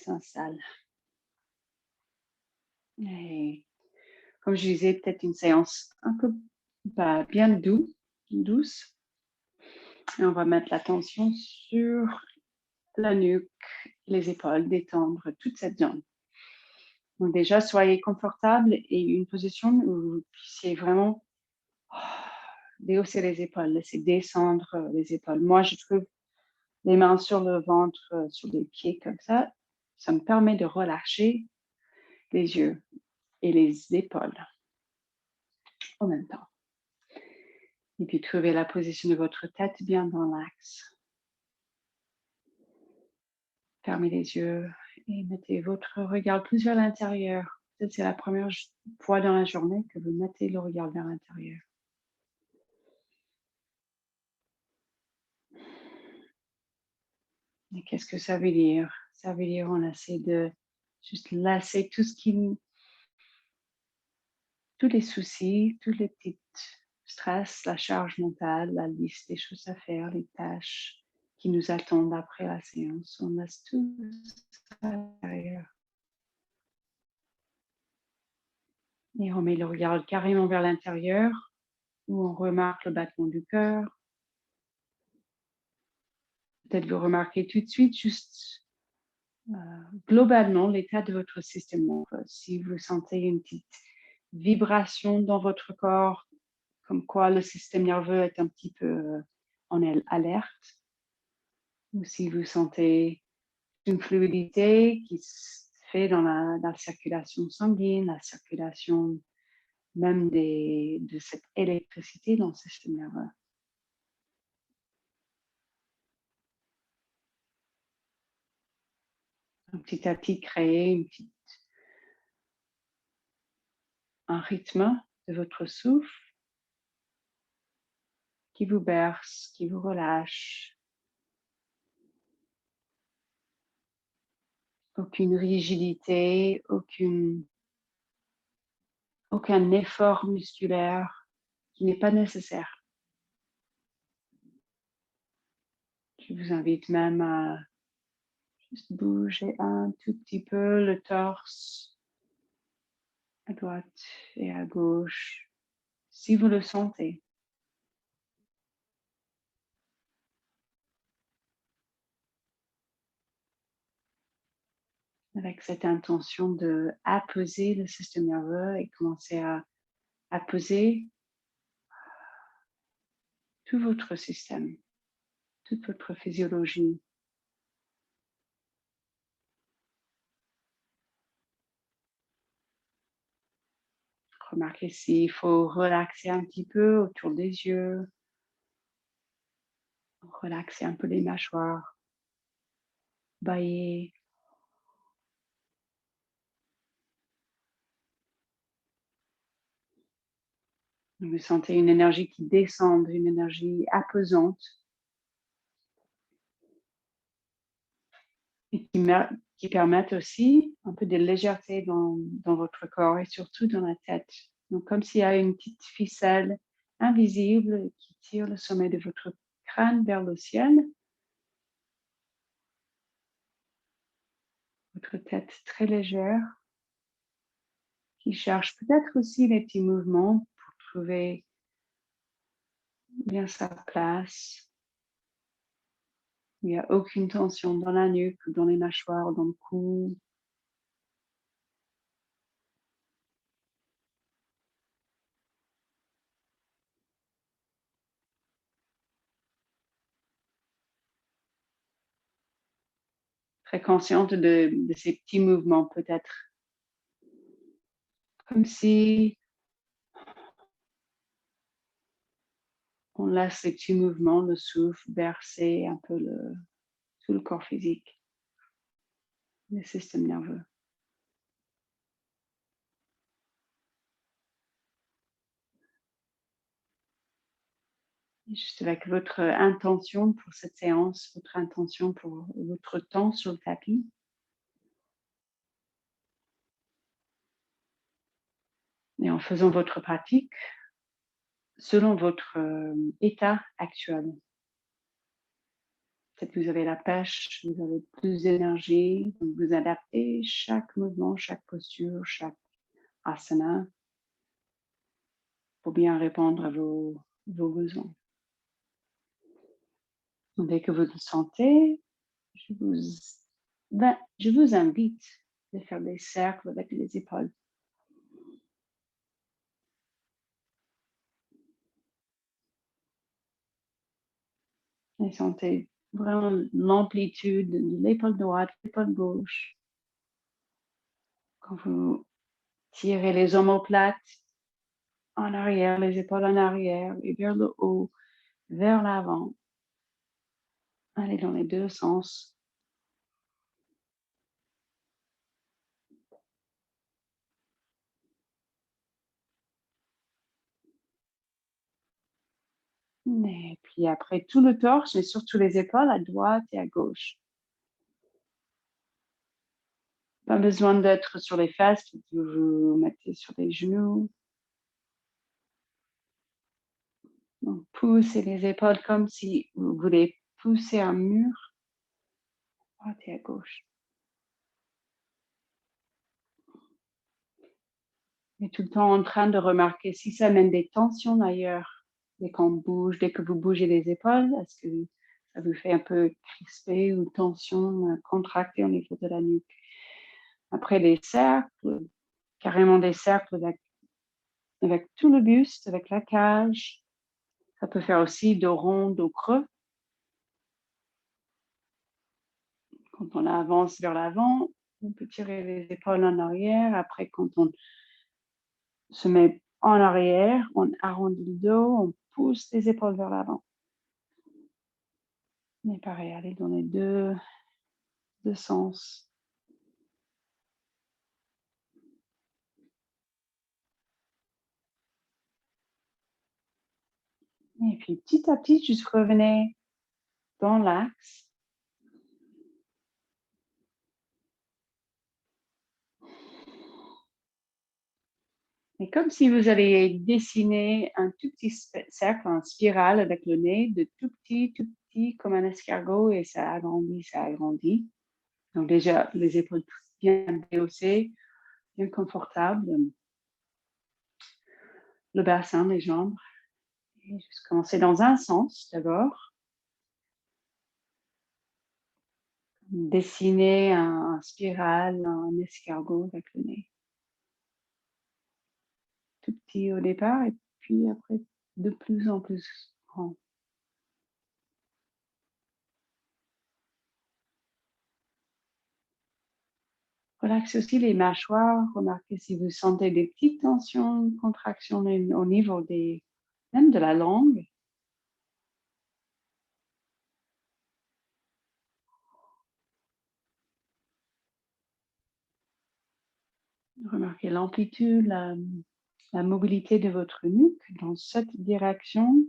s'installe. Et comme je disais, peut-être une séance un peu bien douce. Et on va mettre l'attention sur la nuque, les épaules, détendre toute cette zone. Donc déjà, soyez confortable et une position où vous puissiez vraiment déhausser les épaules, laisser descendre les épaules. Moi, je trouve les mains sur le ventre, sur les pieds comme ça me permet de relâcher les yeux et les épaules en même temps. Et puis, trouvez la position de votre tête bien dans l'axe. Fermez les yeux et mettez votre regard plus vers l'intérieur. Peut-être c'est la première fois dans la journée que vous mettez le regard vers l'intérieur. Et qu'est-ce que ça veut dire? Ça veut dire on essaie de juste lasser tous les soucis, tous les petits stress, la charge mentale, la liste des choses à faire, les tâches qui nous attendent après la séance. On laisse tout ça à l'intérieur. Et on met le regard carrément vers l'intérieur, où on remarque le battement du cœur. Peut-être vous remarquez tout de suite juste globalement l'état de votre système nerveux. Si vous sentez une petite vibration dans votre corps, comme quoi le système nerveux est un petit peu en alerte, ou si vous sentez une fluidité qui se fait dans la circulation sanguine, la circulation même de cette électricité dans le système nerveux. Petit à petit, créer un rythme de votre souffle qui vous berce, qui vous relâche. Aucune rigidité, aucun effort musculaire qui n'est pas nécessaire. Je vous invite même à juste bouger un tout petit peu le torse à droite et à gauche, si vous le sentez. Avec cette intention de apaiser le système nerveux et commencer à apaiser tout votre système, toute votre physiologie. Remarquez s'il faut relaxer un petit peu autour des yeux, relaxer un peu les mâchoires, bâiller. Vous sentez une énergie qui descend, une énergie apaisante et qui permettent aussi un peu de légèreté dans votre corps et surtout dans la tête. Donc comme s'il y a une petite ficelle invisible qui tire le sommet de votre crâne vers le ciel. Votre tête très légère qui cherche peut-être aussi les petits mouvements pour trouver bien sa place. Il n'y a aucune tension dans la nuque, dans les mâchoires, dans le cou. Très consciente de ces petits mouvements peut-être. Comme si on laisse ces petits mouvements, le souffle, bercer un peu tout le corps physique, le système nerveux. Et juste avec votre intention pour cette séance, votre intention pour votre temps sur le tapis. Et en faisant votre pratique selon votre état actuel. Peut-être que vous avez la pêche, vous avez plus d'énergie. Donc vous adaptez chaque mouvement, chaque posture, chaque asana pour bien répondre à vos besoins. Dès que vous le sentez, je vous invite de faire des cercles avec les épaules. Et sentez vraiment l'amplitude de l'épaule droite, l'épaule gauche. Quand vous tirez les omoplates en arrière, les épaules en arrière et vers le haut, vers l'avant. Allez dans les deux sens. Et puis après tout le torse, mais surtout les épaules à droite et à gauche. Pas besoin d'être sur les fesses, vous vous mettez sur les genoux. Donc, poussez les épaules comme si vous voulez pousser un mur à droite et à gauche. Et tout le temps en train de remarquer si ça mène des tensions d'ailleurs. Dès qu'on bouge, dès que vous bougez les épaules, est-ce que ça vous fait un peu crisper ou tension, contracter au niveau de la nuque? Après des cercles, carrément des cercles avec tout le buste, avec la cage. Ça peut faire aussi dos rond, dos creux. Quand on avance vers l'avant, on peut tirer les épaules en arrière. Après, quand on se met en arrière, on arrondit le dos, on pousse les épaules vers l'avant. Mais pareil, aller dans les deux sens. Et puis petit à petit, juste revenez dans l'axe. Et comme si vous alliez dessiner un tout petit cercle en spirale avec le nez, de tout petit, comme un escargot, et ça agrandit, ça agrandit. Donc déjà, les épaules bien déhaussées, bien confortables. Le bassin, les jambes. Et juste commencer dans un sens d'abord. Dessiner un spirale, un escargot avec le nez. Tout petit au départ et puis après de plus en plus grand. Relaxez aussi les mâchoires. Remarquez si vous sentez des petites tensions, contractions au niveau même de la langue. Remarquez l'amplitude, la mobilité de votre nuque dans cette direction.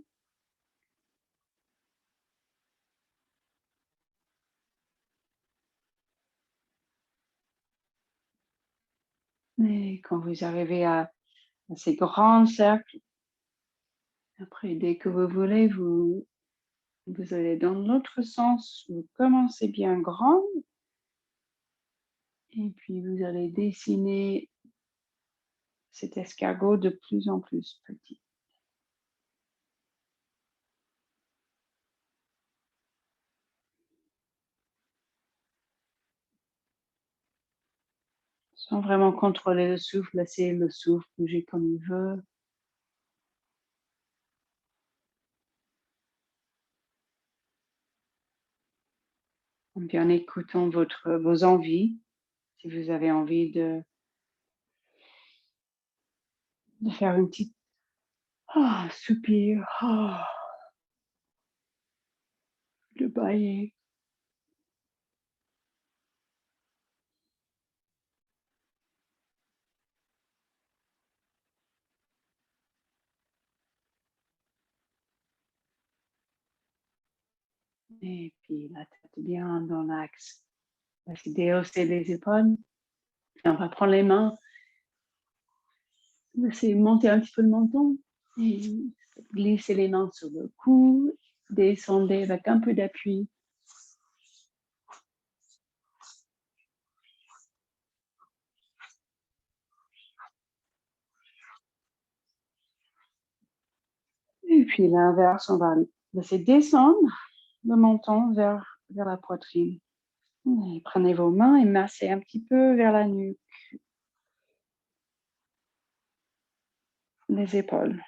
Et quand vous arrivez à ces grands cercles, après, dès que vous voulez, vous allez dans l'autre sens, vous commencez bien grand, et puis vous allez dessiner cet escargot de plus en plus petit. Sans vraiment contrôler le souffle, laissez le souffle bouger comme il veut. En bien écoutant vos envies, si vous avez envie de faire une petite soupir, de bailler. Et puis la tête bien dans l'axe. Déhausser les épaules. Et on va prendre les mains. C'est monter un petit peu le menton. Et glisser les mains sur le cou. Descendez avec un peu d'appui Et puis l'inverse, on va laisser descendre le menton vers la poitrine. Et prenez vos mains et massez un petit peu vers la nuque, les épaules.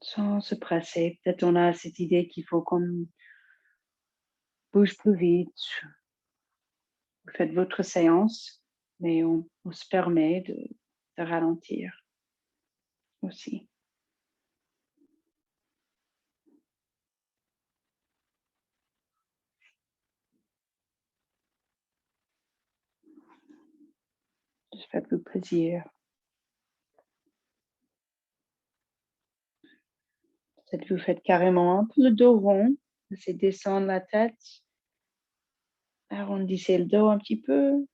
Sans se presser. Peut-être on a cette idée qu'il faut qu'on bouge plus vite. Vous faites votre séance, mais on se permet de ralentir aussi. Faites-vous plaisir. Peut-être vous faites carrément un peu le dos rond. Laissez descendre la tête. Arrondissez le dos un petit peu.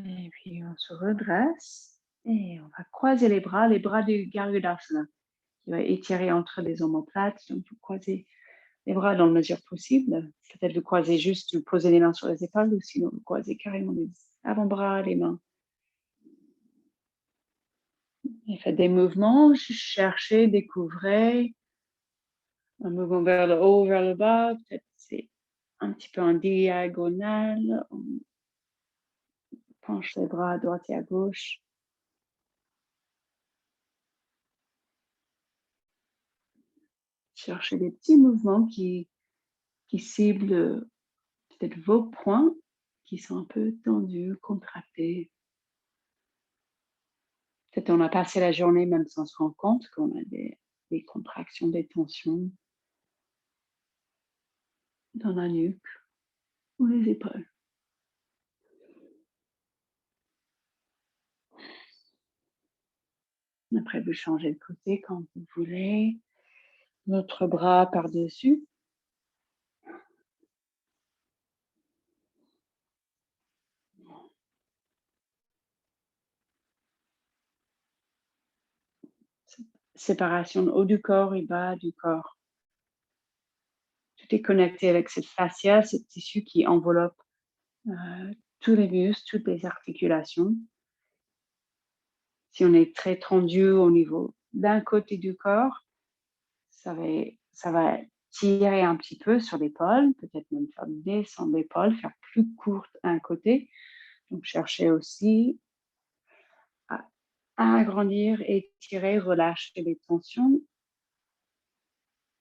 Et puis on se redresse et on va croiser les bras du Garudasana, qui va étirer entre les omoplates. Donc vous croisez les bras dans la mesure possible. Peut-être vous croisez juste, vous posez les mains sur les épaules, ou sinon vous croisez carrément les avant-bras, les mains. Et faites des mouvements, cherchez, découvrez. Un mouvement vers le haut, vers le bas, peut-être c'est un petit peu en diagonale. On penche les bras à droite et à gauche. Cherchez des petits mouvements qui ciblent peut-être vos points qui sont un peu tendus, contractés. Peut-être on a passé la journée même sans se rendre compte qu'on a des contractions, des tensions dans la nuque ou les épaules. Après, vous changez de côté quand vous voulez. L'autre bras par-dessus. Séparation haut du corps et bas du corps. Tout est connecté avec cette fascia, ce tissu qui enveloppe tous les muscles, toutes les articulations. Si on est très tendu au niveau d'un côté du corps, ça va tirer un petit peu sur l'épaule, peut-être même faire descendre l'épaule, faire plus courte un côté. Donc, cherchez aussi à agrandir, étirer, relâcher les tensions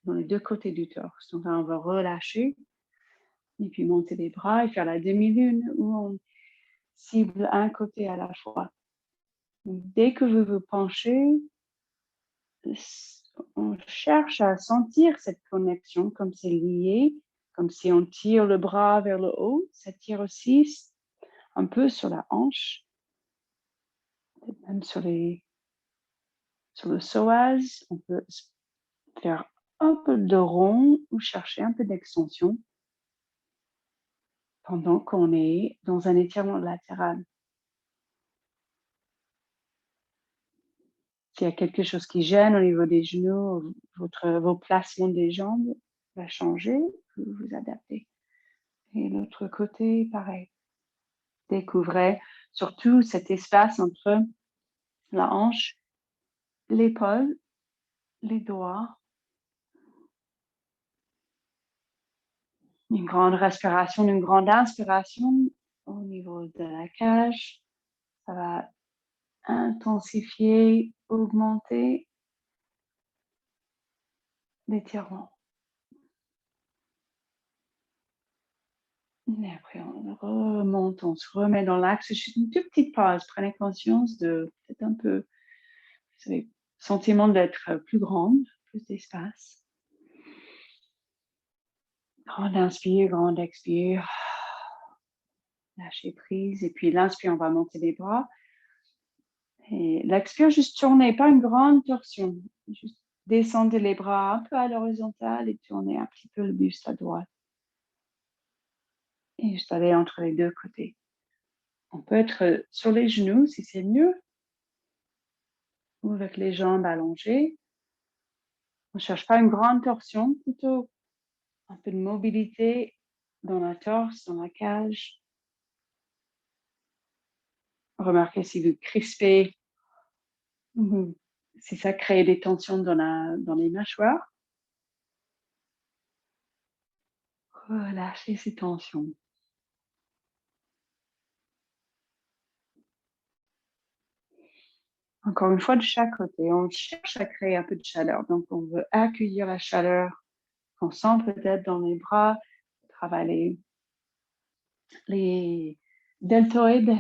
dans les deux côtés du torse. Donc, là, on va relâcher et puis monter les bras et faire la demi-lune où on cible un côté à la fois. Donc, dès que vous vous penchez, on cherche à sentir cette connexion comme c'est lié, comme si on tire le bras vers le haut, ça tire aussi un peu sur la hanche, même sur le psoas, on peut faire un peu de rond ou chercher un peu d'extension pendant qu'on est dans un étirement latéral. S'il y a quelque chose qui gêne au niveau des genoux, vos placements des jambes va changer, vous vous adaptez. Et l'autre côté, pareil. Découvrez surtout cet espace entre la hanche, l'épaule, les doigts. Une grande respiration, une grande inspiration au niveau de la cage. Ça va intensifier, augmenter l'étirement. Et après, on remonte, on se remet dans l'axe. Juste une toute petite pause. Prenez conscience de peut-être un peu, vous savez, sentiment d'être plus grande, plus d'espace. Grande inspire, grande expire. Lâchez prise. Et puis l'inspire, on va monter les bras. Et l'expire, juste tourner, pas une grande torsion. Juste descendez les bras un peu à l'horizontale et tournez un petit peu le buste à droite. Et juste aller entre les deux côtés. On peut être sur les genoux si c'est mieux, ou avec les jambes allongées. On ne cherche pas une grande torsion, plutôt un peu de mobilité dans la torse, dans la cage. Remarquez si vous crispez, si ça crée des tensions dans les mâchoires. Relâchez ces tensions. Encore une fois, de chaque côté, on cherche à créer un peu de chaleur. Donc, on veut accueillir la chaleur qu'on sent peut-être dans les bras, travailler les deltoïdes.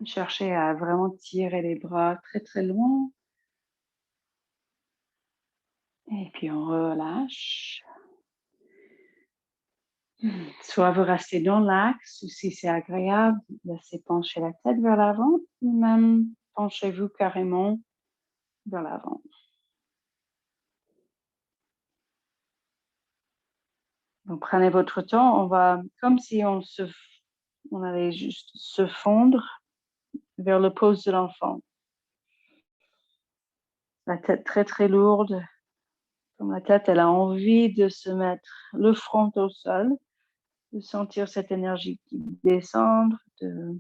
Cherchez à vraiment tirer les bras très, très loin. Et puis, on relâche. Soit vous restez dans l'axe, ou si c'est agréable, laissez pencher la tête vers l'avant, ou même penchez-vous carrément vers l'avant. Donc, prenez votre temps. On va, comme si on allait juste se fondre vers le pose de l'enfant. La tête très, très lourde. Comme la tête, elle a envie de se mettre le front au sol, de sentir cette énergie qui descend, de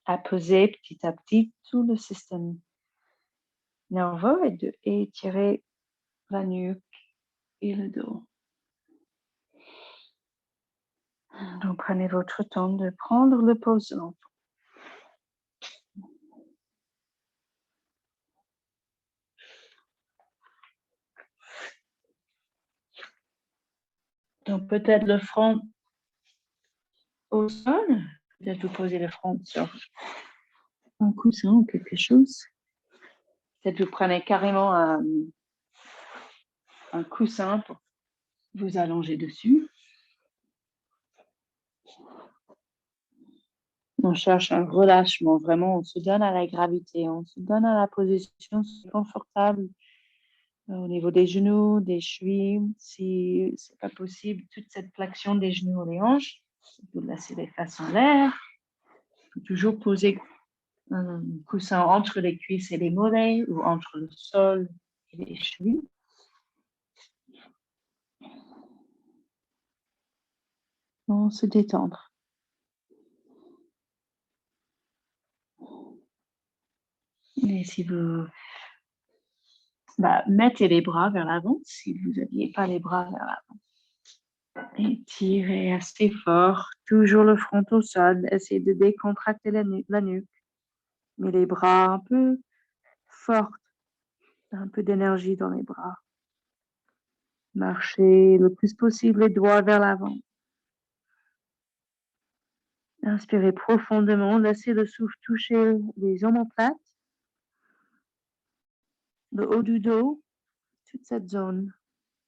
apposer petit à petit tout le système nerveux et de étirer la nuque et le dos. Donc, prenez votre temps de prendre le pose de l'enfant. Donc, peut-être le front au sol. Peut-être vous posez le front sur un coussin ou quelque chose. Peut-être vous prenez carrément un coussin pour vous allonger dessus. On cherche un relâchement, vraiment, on se donne à la gravité, on se donne à la position confortable au niveau des genoux, des chevilles. Si ce n'est pas possible, toute cette flexion des genoux aux hanches, vous laissez les fesses en l'air. Il faut toujours poser un coussin entre les cuisses et les mollets ou entre le sol et les chevilles. On se détendre. Et si vous mettez les bras vers l'avant, si vous n'aviez pas les bras vers l'avant. Et tirez assez fort, toujours le front au sol. Essayez de décontracter la nuque. Mais les bras un peu forts, un peu d'énergie dans les bras. Marchez le plus possible les doigts vers l'avant. Inspirez profondément, laissez le souffle toucher les omoplates, le haut du dos, toute cette zone.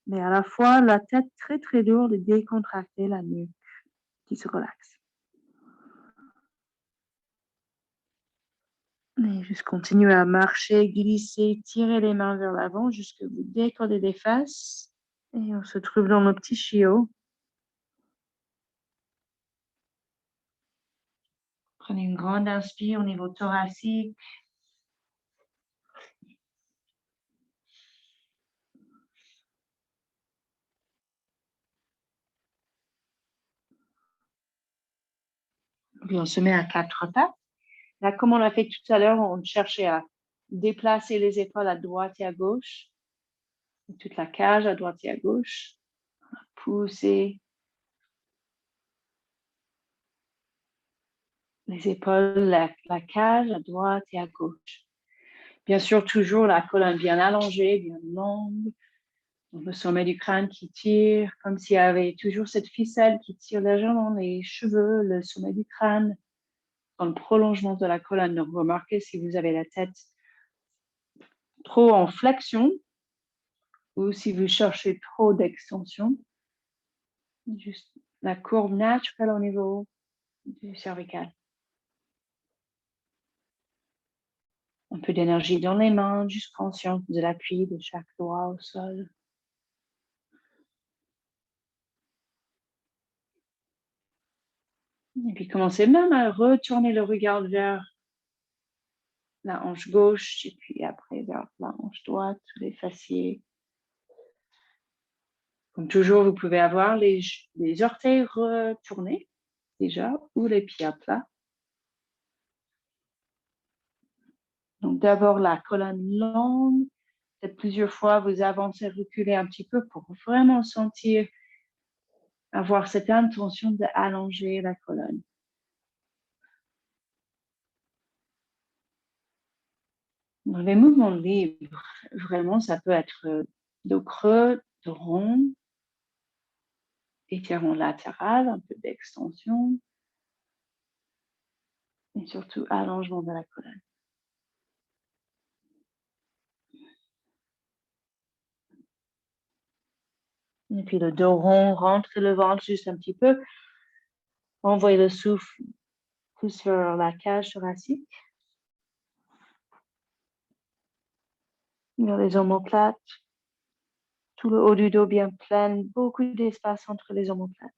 Mais à la fois, la tête très très lourde et décontractée, la nuque qui se relaxe. Et juste continuez à marcher, glisser, tirer les mains vers l'avant jusqu'à vous décoller les fesses. Et on se trouve dans le petit chiot. Prenez une grande inspire au niveau thoracique. Puis on se met à quatre pattes. Là, comme on l'a fait tout à l'heure, on cherchait à déplacer les épaules à droite et à gauche. Toute la cage à droite et à gauche. Pousser les épaules, la cage à droite et à gauche. Bien sûr, toujours la colonne bien allongée, bien longue. Le sommet du crâne qui tire, comme s'il y avait toujours cette ficelle qui tire légèrement les cheveux, le sommet du crâne, dans le prolongement de la colonne. Donc, remarquez si vous avez la tête trop en flexion ou si vous cherchez trop d'extension. Juste la courbe naturelle au niveau du cervical. Un peu d'énergie dans les mains, juste consciente de l'appui de chaque doigt au sol. Et puis commencez même à retourner le regard vers la hanche gauche et puis après vers la hanche droite, les fessiers. Comme toujours, vous pouvez avoir les orteils retournés déjà ou les pieds à plat. Donc d'abord la colonne longue. Peut-être plusieurs fois, vous avancez, reculez un petit peu pour vraiment sentir, avoir cette intention d'allonger la colonne. Dans les mouvements libres, vraiment, ça peut être de creux, de rond, étirement latéral, un peu d'extension, et surtout allongement de la colonne. Et puis le dos rond, rentre le ventre juste un petit peu. Envoyez le souffle plus vers la cage thoracique. Vers les omoplates. Tout le haut du dos bien plein, beaucoup d'espace entre les omoplates.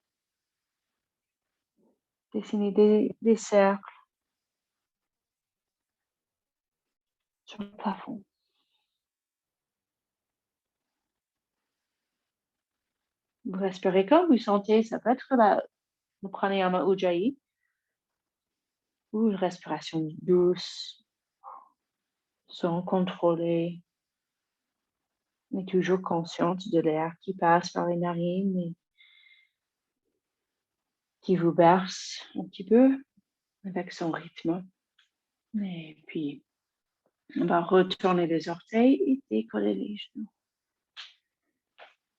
Dessinez des cercles sur le plafond. Vous respirez comme vous sentez, ça peut être le pranayama ujjayi ou une respiration douce, sans contrôler, mais toujours consciente de l'air qui passe par les narines et qui vous berce un petit peu avec son rythme. Et puis, on va retourner les orteils et décoller les genoux.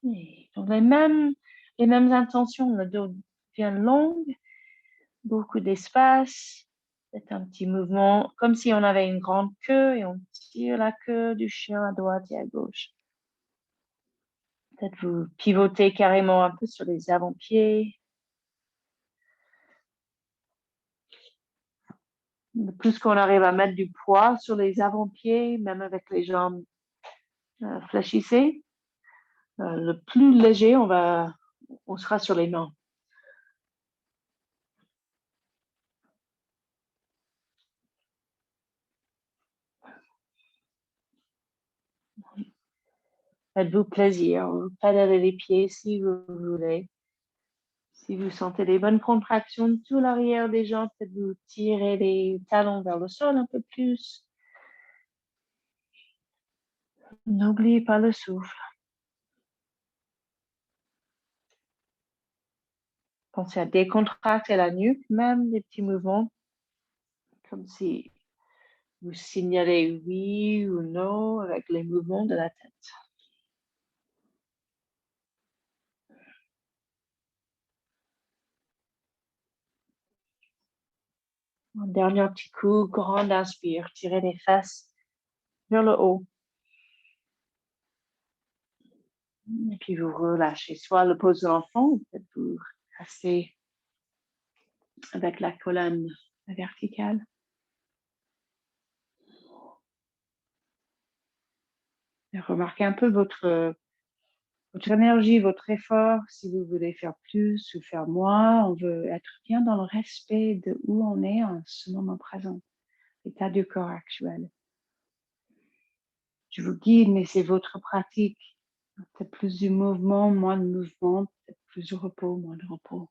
Et donc, les mêmes intentions, le dos bien long, beaucoup d'espace. C'est un petit mouvement, comme si on avait une grande queue et on tire la queue du chien à droite et à gauche. Peut-être vous pivotez carrément un peu sur les avant-pieds. Le plus qu'on arrive à mettre du poids sur les avant-pieds, même avec les jambes fléchissées, le plus léger on sera sur les mains. Faites-vous plaisir, pédalez les pieds si vous voulez. Si vous sentez des bonnes contractions tout l'arrière des jambes, peut-être vous tirez les talons vers le sol un peu plus. N'oubliez pas le souffle. Pensez à décontracter la nuque, même des petits mouvements, comme si vous signalez oui ou non avec les mouvements de la tête. Un dernier petit coup, grande inspire, tirez les fesses vers le haut. Et puis vous relâchez, soit le pose de l'enfant, ou peut-être vous restez avec la colonne verticale. Et remarquez un peu votre énergie, votre effort, si vous voulez faire plus ou faire moins. On veut être bien dans le respect de où on est en ce moment présent, l'état du corps actuel. Je vous guide, mais c'est votre pratique. Peut-être plus de mouvement, moins de mouvement, peut-être plus de repos, moins de repos.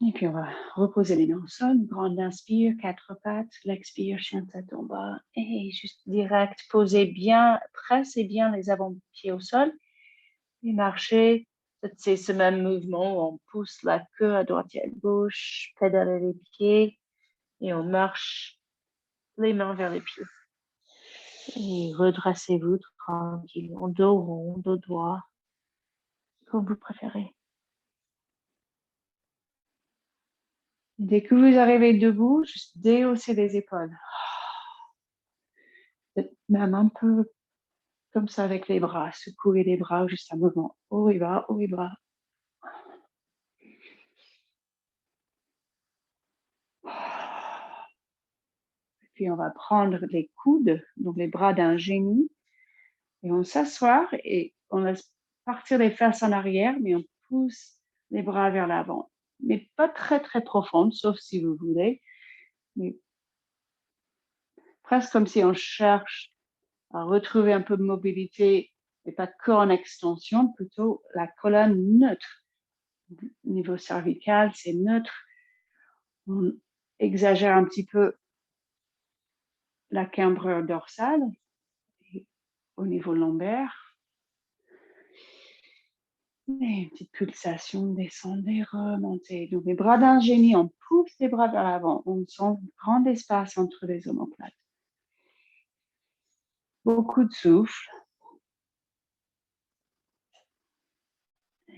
Et puis on va reposer les mains au sol, grande inspire, quatre pattes, l'expire, chien tête en bas, et juste direct, posez bien, pressez bien les avant-pieds au sol, et marchez. C'est ce même mouvement où on pousse la queue à droite et à gauche, pédale les pieds, et on marche les mains vers les pieds. Et redressez-vous tranquille, en dos rond, dos droit, comme vous préférez. Dès que vous arrivez debout, juste déhaussez les épaules. Même un peu comme ça avec les bras. Secouez les bras juste un moment. Haut et bas, haut et bas. Puis on va prendre les coudes, donc les bras d'un génie, et on s'asseoir et on laisse partir les fesses en arrière, mais on pousse les bras vers l'avant, mais pas très, très profonde, sauf si vous voulez. Mais presque comme si on cherche à retrouver un peu de mobilité, mais pas que en extension, plutôt la colonne neutre. Au niveau cervical, c'est neutre. On exagère un petit peu la cambrure dorsale et au niveau lombaire. Et une petite pulsation, descendez, remontez. Donc, les bras d'un génie, on pousse les bras vers l'avant. On sent un grand espace entre les omoplates. Beaucoup de souffle.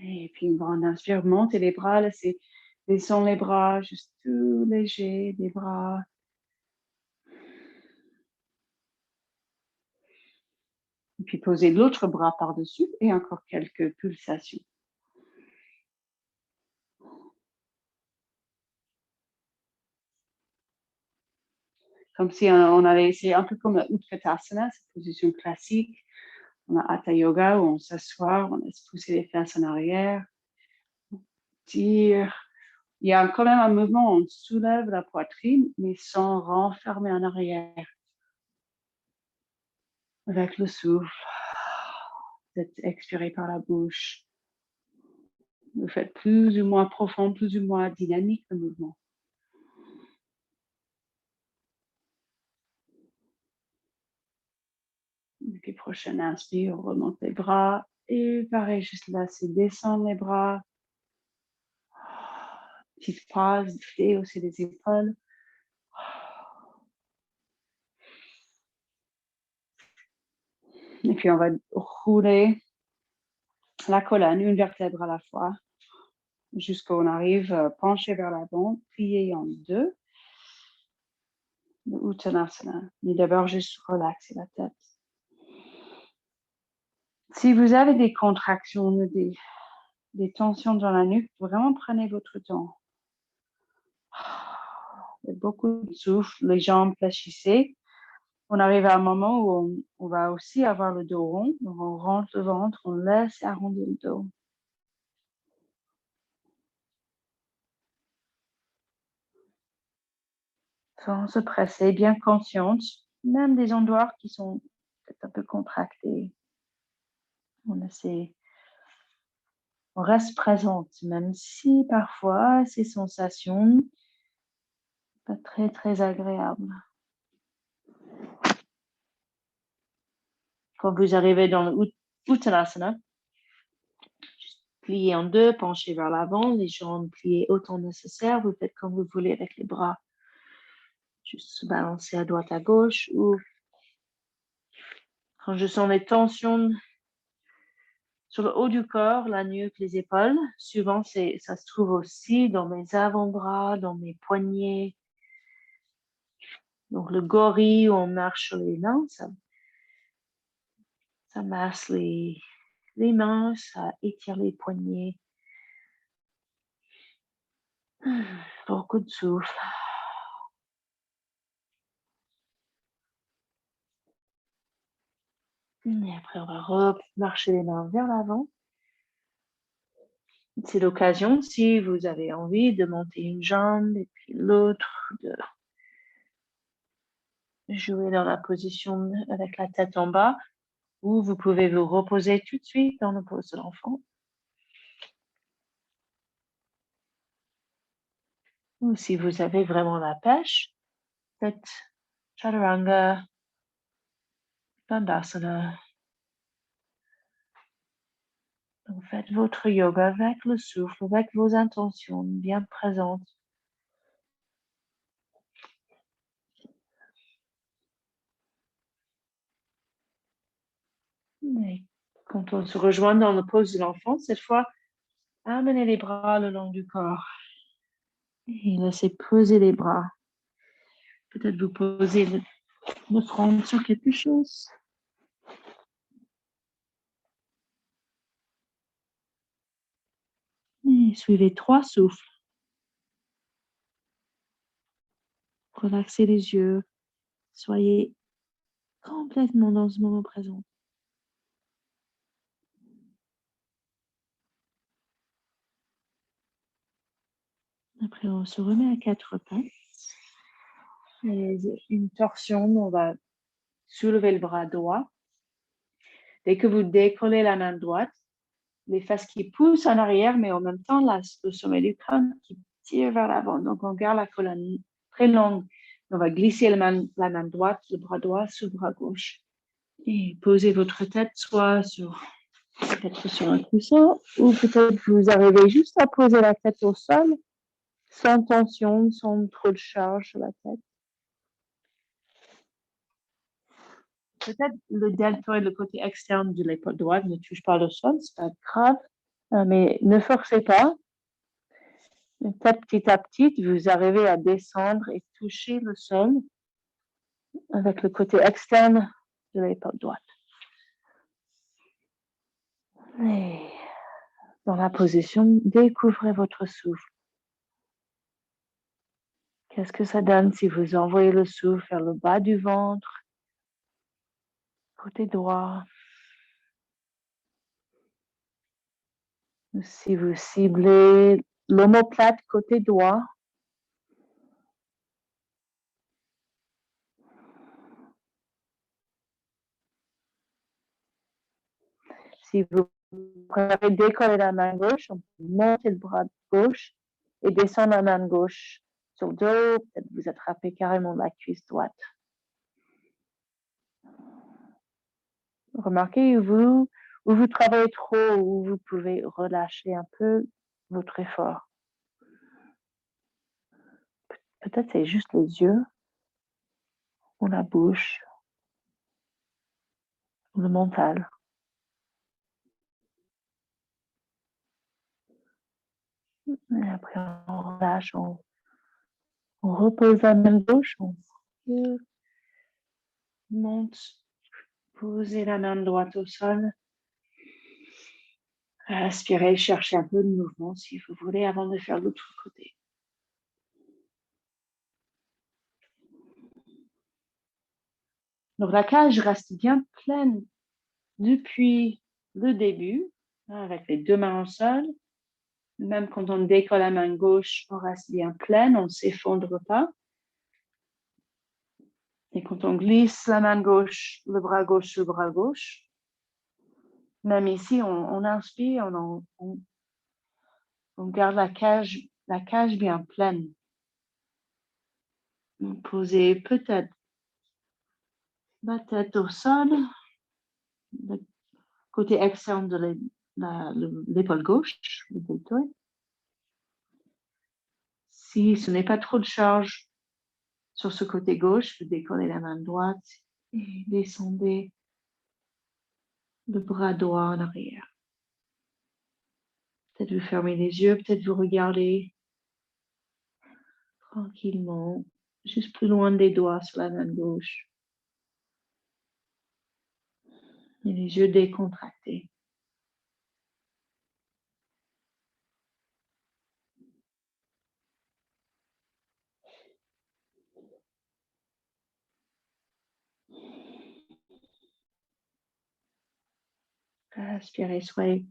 Et puis, une grande inspire, montez les bras. Laissez, descend les bras, juste tout léger, les bras. Et puis, posez l'autre bras par-dessus et encore quelques pulsations. Comme si on allait essayer, un peu comme la Utkatasana, cette position classique. On a Hatha Yoga où on s'assoit, on laisse pousser les fesses en arrière. Tire. Il y a quand même un mouvement, on soulève la poitrine, mais sans renfermer en arrière. Avec le souffle, vous êtes expiré par la bouche. Vous faites plus ou moins profond, plus ou moins dynamique le mouvement. Et puis, prochaine inspire, on remonte les bras. Et pareil, juste là, c'est descendre les bras. Petite pause, hausser les épaules. Et puis, on va rouler la colonne, une vertèbre à la fois, jusqu'à on arrive penché vers l'avant, plié en deux. Le Uttanasana. Mais d'abord, juste relaxer la tête. Si vous avez des contractions, des tensions dans la nuque, vraiment prenez votre temps. Il y a beaucoup de souffle, les jambes fléchissées. On arrive à un moment où on va aussi avoir le dos rond. Donc on rentre le ventre, on laisse arrondir le dos. Sans se presser, bien consciente, même des endroits qui sont peut-être un peu contractés. On reste présente, même si parfois ces sensations pas très, très agréables. Quand vous arrivez dans le Uttanasana, plié en deux, penché vers l'avant, les jambes pliées autant nécessaire. Vous faites comme vous voulez avec les bras. Juste se balancer à droite, à gauche. Ou quand je sens les tensions sur le haut du corps, la nuque, les épaules, souvent ça se trouve aussi dans mes avant-bras, dans mes poignets. Donc le gorille où on marche sur les mains, ça masse les mains, ça étire les poignets. Beaucoup de souffle. Et après, on va marcher les mains vers l'avant. C'est l'occasion, si vous avez envie, de monter une jambe et puis l'autre, de jouer dans la position avec la tête en bas, ou vous pouvez vous reposer tout de suite dans la pose de l'enfant. Ou si vous avez vraiment la pêche, faites Chaturanga, Dandasana. Donc faites votre yoga avec le souffle, avec vos intentions bien présentes. Et quand on se rejoint dans la pose de l'enfant, cette fois, amenez les bras le long du corps et laissez poser les bras. Peut-être vous posez le front sur quelque chose. Et suivez 3 souffles. Relaxez les yeux. Soyez complètement dans ce moment présent. Après, on se remet à 4 pattes. Et une torsion, on va soulever le bras droit. Dès que vous décollez la main droite, les fesses qui poussent en arrière, mais en même temps, le sommet du crâne qui tire vers l'avant. Donc, on garde la colonne très longue. On va glisser la main droite, le bras droit sur le bras gauche. Et posez votre tête soit peut-être sur un coussin, ou peut-être vous arrivez juste à poser la tête au sol, sans tension, sans trop de charge sur la tête. Peut-être le deltoïde, le côté externe de l'épaule droite ne touche pas le sol, c'est pas grave, mais ne forcez pas. Peut-être petit à petit, vous arrivez à descendre et toucher le sol avec le côté externe de l'épaule droite. Et dans la position, découvrez votre souffle. Qu'est-ce que ça donne si vous envoyez le souffle vers le bas du ventre, côté droit? Si vous ciblez l'omoplate côté droit, si vous préférez décoller la main gauche, on peut monter le bras gauche et descendre la main gauche sur le dos, peut-être vous attrapez carrément la cuisse droite. Remarquez où vous travaillez trop, où vous pouvez relâcher un peu votre effort. Peut-être c'est juste les yeux, ou la bouche, ou le mental. Et après, on relâche, on repose la main gauche, on monte, posez la main droite au sol. Inspirez, cherchez un peu de mouvement si vous voulez avant de faire l'autre côté. Donc la cage reste bien pleine depuis le début, avec les deux mains au sol. Même quand on décolle la main gauche, on reste bien pleine, on ne s'effondre pas. Et quand on glisse la main gauche, le bras gauche sur le bras gauche, même ici, on inspire, on garde la cage bien pleine. Posez peut-être la tête au sol, le côté externe de l'épaule gauche, le deltoïde. Si ce n'est pas trop de charge sur ce côté gauche, vous décollez la main droite et descendez le bras droit en arrière. Peut-être vous fermez les yeux, peut-être vous regardez tranquillement, juste plus loin des doigts sur la main gauche. Et les yeux décontractés. Inspirez, soyez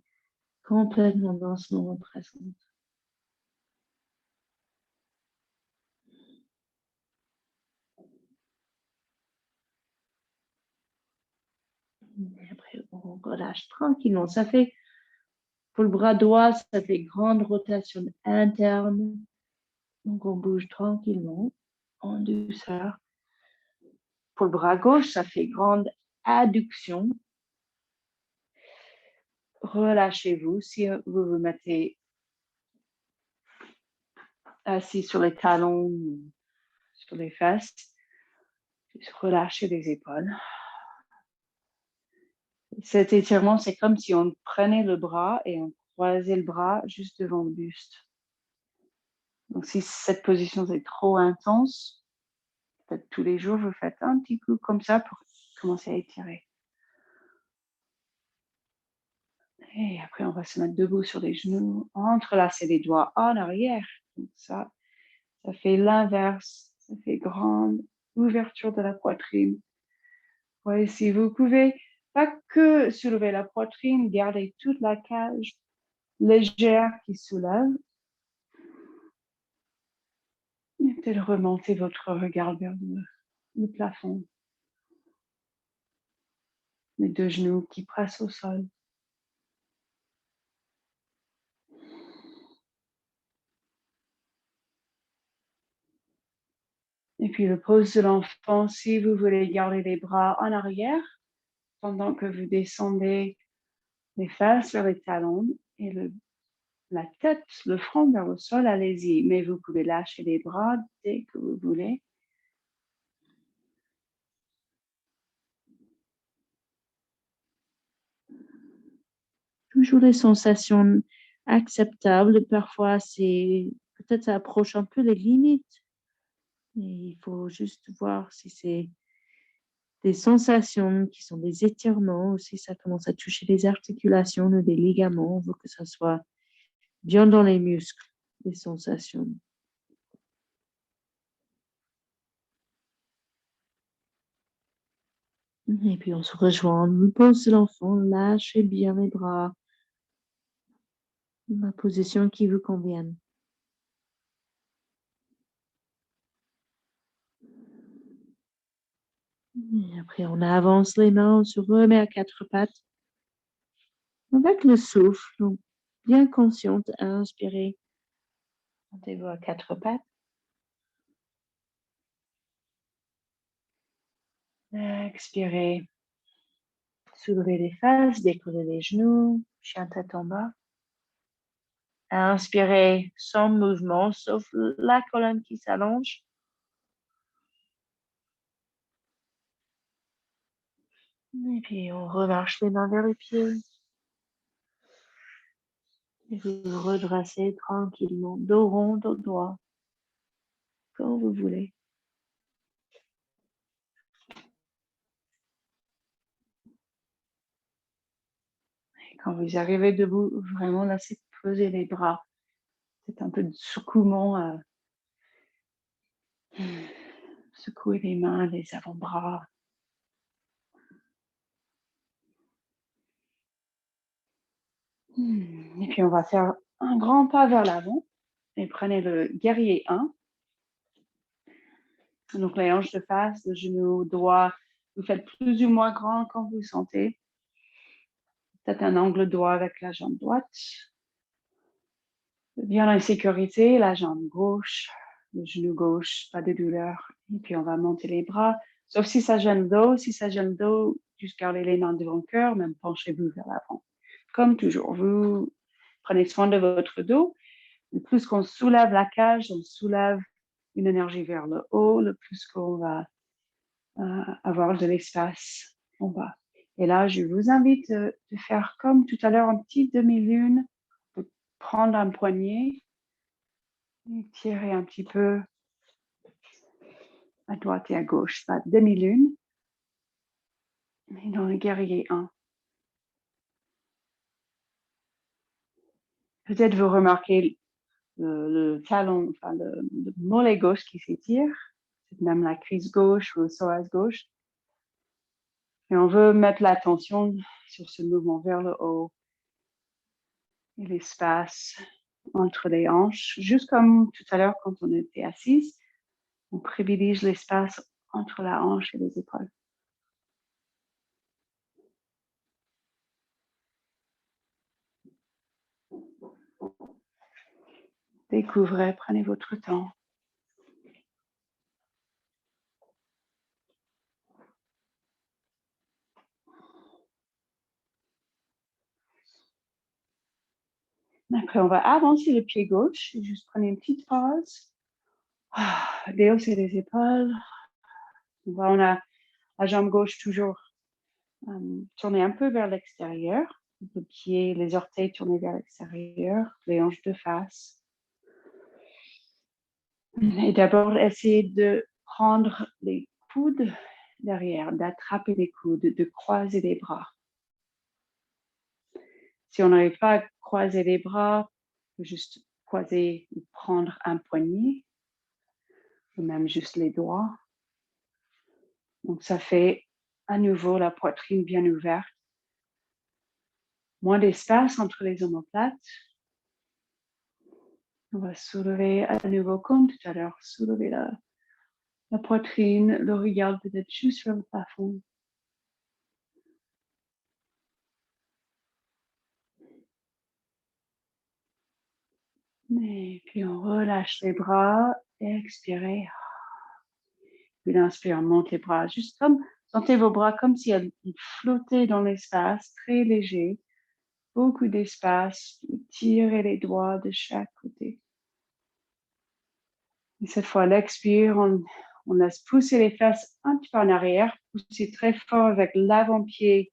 complètement dans ce moment présent. Et après, on relâche tranquillement. Ça fait, pour le bras droit, ça fait grande rotation interne. Donc, on bouge tranquillement, en douceur. Pour le bras gauche, ça fait grande adduction. Relâchez-vous. Si vous vous mettez assis sur les talons, sur les fesses, juste relâchez les épaules. Cet étirement, c'est comme si on prenait le bras et on croisait le bras juste devant le buste. Donc, si cette position est trop intense, peut-être tous les jours, vous faites un petit coup comme ça pour commencer à étirer. Et après, on va se mettre debout sur les genoux, entrelacer les doigts en arrière. Donc ça fait l'inverse. Ça fait grande ouverture de la poitrine. Ouais, si vous pouvez, pas que soulever la poitrine, garder toute la cage légère qui soulève. Et peut-être remonter votre regard vers le plafond. Les deux genoux qui pressent au sol. Et puis le pose de l'enfant, si vous voulez garder les bras en arrière, pendant que vous descendez les fesses vers les talons et la tête, le front vers le sol, allez-y. Mais vous pouvez lâcher les bras dès que vous voulez. Toujours des sensations acceptables. Parfois, peut-être ça approche un peu les limites. Et il faut juste voir si c'est des sensations qui sont des étirements ou si ça commence à toucher des articulations ou des ligaments. On veut que ça soit bien dans les muscles, les sensations. Et puis on se rejoint, on pose l'enfant, lâchez bien les bras, la position qui vous convienne. Et après on avance les mains, on se remet à quatre pattes. Avec le souffle, donc bien consciente, inspirez. Montez-vous à quatre pattes. Expirez. Soulevez les fesses, décollez les genoux, chien tête en bas. Inspirez sans mouvement, sauf la colonne qui s'allonge. Et puis on remarche les mains vers les pieds. Et vous vous redressez tranquillement, dos rond, dos droit, quand vous voulez. Et quand vous arrivez debout, vraiment laissez poser les bras. C'est un peu de secouement. Secouez les mains, les avant-bras. Et puis on va faire un grand pas vers l'avant. Et prenez le guerrier 1. Donc les hanches de face, le genou droit, vous faites plus ou moins grand quand vous sentez. Peut-être un angle droit avec la jambe droite. Bien en sécurité, la jambe gauche, le genou gauche, pas de douleur. Et puis on va monter les bras, sauf si ça gêne le dos. Si ça gêne le dos, juste gardez les mains devant le cœur, même penchez-vous vers l'avant. Comme toujours, vous prenez soin de votre dos. Le plus qu'on soulève la cage, on soulève une énergie vers le haut, le plus qu'on va avoir de l'espace en bas. Et là, je vous invite de faire comme tout à l'heure, un petit demi-lune, de prendre un poignet et tirer un petit peu à droite et à gauche. La demi-lune. Et dans le guerrier 1. Peut-être vous remarquez le talon, enfin le mollet gauche qui s'étire, même la cuisse gauche ou le psoas gauche. Et on veut mettre l'attention sur ce mouvement vers le haut et l'espace entre les hanches, juste comme tout à l'heure quand on était assise, on privilégie l'espace entre la hanche et les épaules. Découvrez, prenez votre temps. Après, on va avancer le pied gauche. Juste prenez une petite pause. Déhausser les épaules. On a la jambe gauche toujours tournée un peu vers l'extérieur. Le pied, les orteils tournés vers l'extérieur. Les hanches de face. Et d'abord, essayez de prendre les coudes derrière, d'attraper les coudes, de croiser les bras. Si on n'arrive pas à croiser les bras, on peut juste croiser ou prendre un poignet, ou même juste les doigts. Donc ça fait à nouveau la poitrine bien ouverte. Moins d'espace entre les omoplates. On va soulever à nouveau comme tout à l'heure, soulever la poitrine, le regard peut-être juste sur le plafond. Et puis on relâche les bras, expirez. Puis inspire, on monte les bras, juste comme, sentez vos bras comme si ils flottaient dans l'espace, très léger, beaucoup d'espace, tirez les doigts de chaque côté. Et cette fois, l'expire, on laisse pousser les fesses un petit peu en arrière, pousser très fort avec l'avant-pied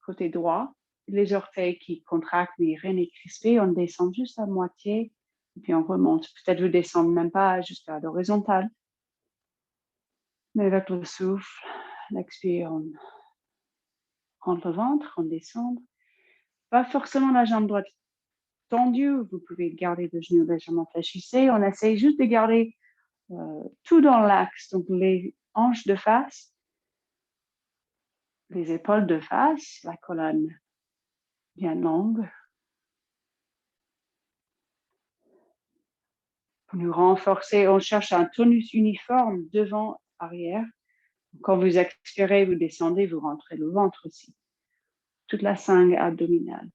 côté droit, les orteils qui contractent, les reins crispés, on descend juste à moitié, et puis on remonte. Peut-être vous descendez même pas jusqu'à l'horizontale, mais avec le souffle, l'expire, on rentre le ventre, on descend. Pas forcément la jambe droite tendue, vous pouvez garder le genou légèrement fléchissé. On essaye juste de garder tout dans l'axe, donc les hanches de face, les épaules de face, la colonne bien longue. Pour nous renforcer, on cherche un tonus uniforme devant, arrière. Quand vous expirez, vous descendez, vous rentrez le ventre aussi. Toute la sangle abdominale.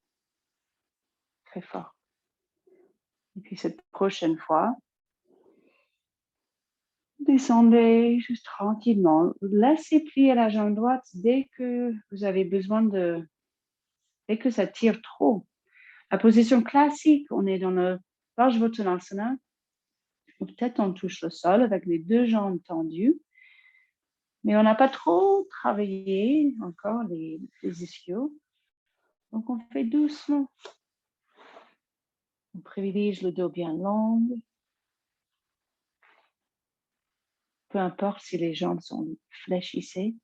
Très fort. Et puis cette prochaine fois, descendez juste tranquillement. Laissez plier la jambe droite dès que vous avez besoin dès que ça tire trop. La position classique, on est dans le Parsvottanasana. Peut-être on touche le sol avec les deux jambes tendues. Mais on n'a pas trop travaillé encore les ischios. Donc on fait doucement. On privilégie le dos bien long. Peu importe si les jambes sont fléchissées.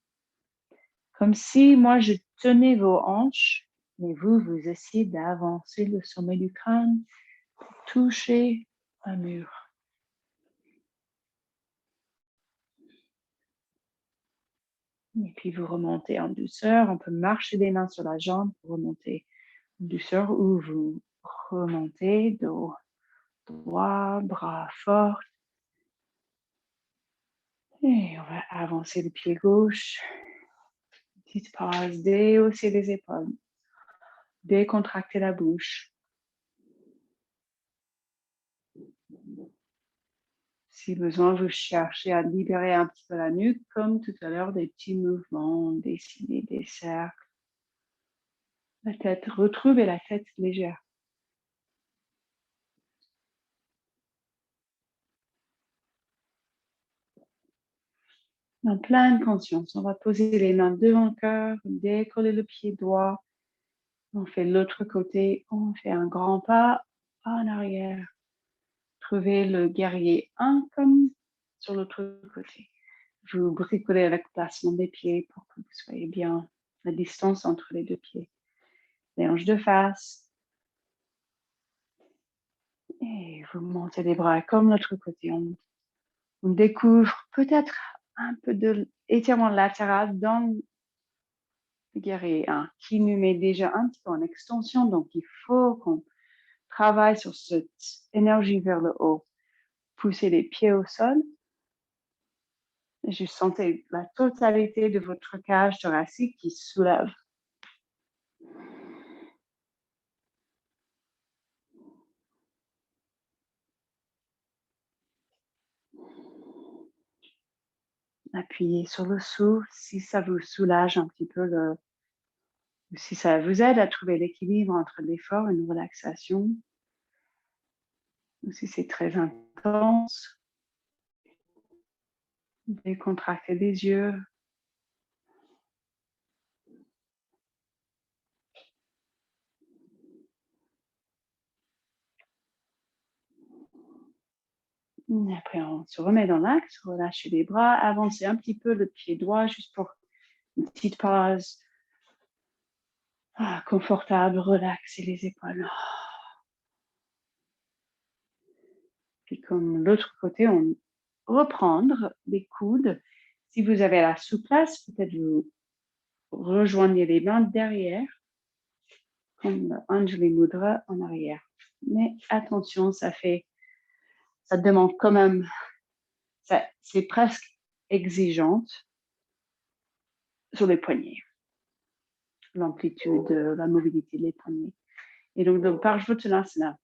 Comme si moi je tenais vos hanches, mais vous essayez d'avancer le sommet du crâne, toucher un mur. Et puis vous remontez en douceur. On peut marcher des mains sur la jambe pour remonter en douceur ou vous remontez dos droit, bras fort. Et on va avancer le pied gauche. Petite pause, déhausser les épaules. Décontracter la bouche. Si besoin, vous cherchez à libérer un petit peu la nuque, comme tout à l'heure, des petits mouvements, dessiner des cercles. La tête, retrouvez la tête légère. En pleine conscience, on va poser les mains devant le cœur, décoller le pied droit. On fait l'autre côté, on fait un grand pas en arrière. Trouvez le guerrier 1 comme sur l'autre côté. Vous bricolez avec le placement des pieds pour que vous soyez bien la distance entre les deux pieds. Les hanches de face. Et vous montez les bras comme l'autre côté. On découvre peut-être un peu d'étirement latéral dans le guerrier 1 qui nous met déjà un petit peu en extension. Donc, il faut qu'on travaille sur cette énergie vers le haut. Poussez les pieds au sol. Je sentais la totalité de votre cage thoracique qui se soulève. Appuyez sur le souffle si ça vous soulage un petit peu, si ça vous aide à trouver l'équilibre entre l'effort et une relaxation, ou si c'est très intense. Décontractez les yeux. Après, on se remet dans l'axe, relâchez les bras, avancez un petit peu le pied droit juste pour une petite pause. Confortable, relaxez les épaules. Puis comme l'autre côté, on reprendre les coudes. Si vous avez la souplesse, peut-être vous rejoignez les mains derrière, comme Anjali Mudra en arrière. Mais attention, ça fait ça demande quand même, c'est presque exigeante sur les poignets, l'amplitude, la mobilité des poignets. Et donc, le Parshvottanasana.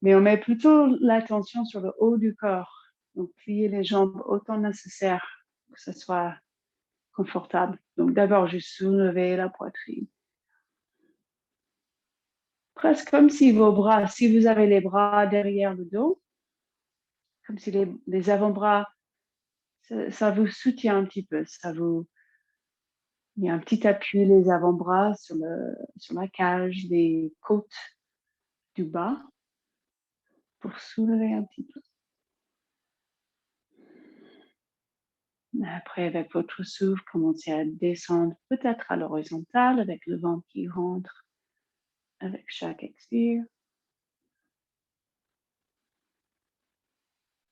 Mais on met plutôt l'attention sur le haut du corps. Donc, plier les jambes autant nécessaire que ce soit confortable. Donc, d'abord, juste soulever la poitrine. Presque comme si vos bras, si vous avez les bras derrière le dos, comme si les avant-bras, ça vous soutient un petit peu. Il y a un petit appui, les avant-bras sur la cage, les côtes du bas pour soulever un petit peu. Après, avec votre souffle, commencez à descendre peut-être à l'horizontale avec le vent qui rentre avec chaque expire.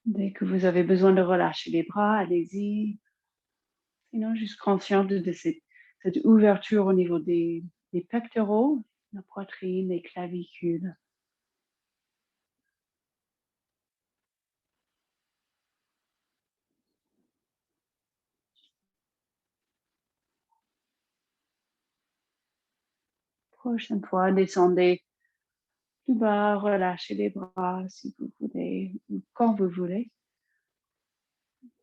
Dès que vous avez besoin de relâcher les bras, allez-y. Sinon, juste conscient de cette ouverture au niveau des pectoraux, la poitrine, les clavicules. Prochaine fois, descendez plus bas, relâchez les bras si vous voulez, ou quand vous voulez.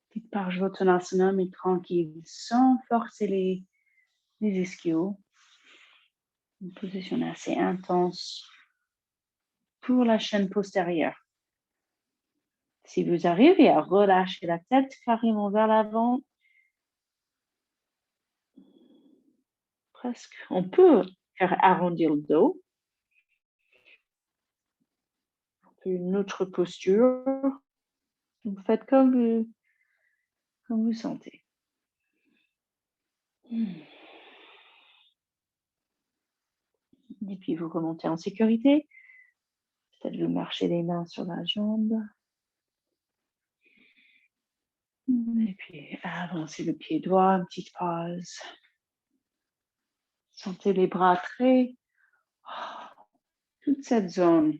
Petite Parshvottanasana, mais tranquille, sans forcer les ischios. Une position assez intense pour la chaîne postérieure. Si vous arrivez à relâcher la tête carrément vers l'avant, presque, on peut faire arrondir le dos. Une autre posture. Vous faites comme vous sentez. Et puis vous remontez en sécurité. Peut-être vous marchez les mains sur la jambe. Et puis avancez le pied droit, une petite pause. Sentez les bras très... toute cette zone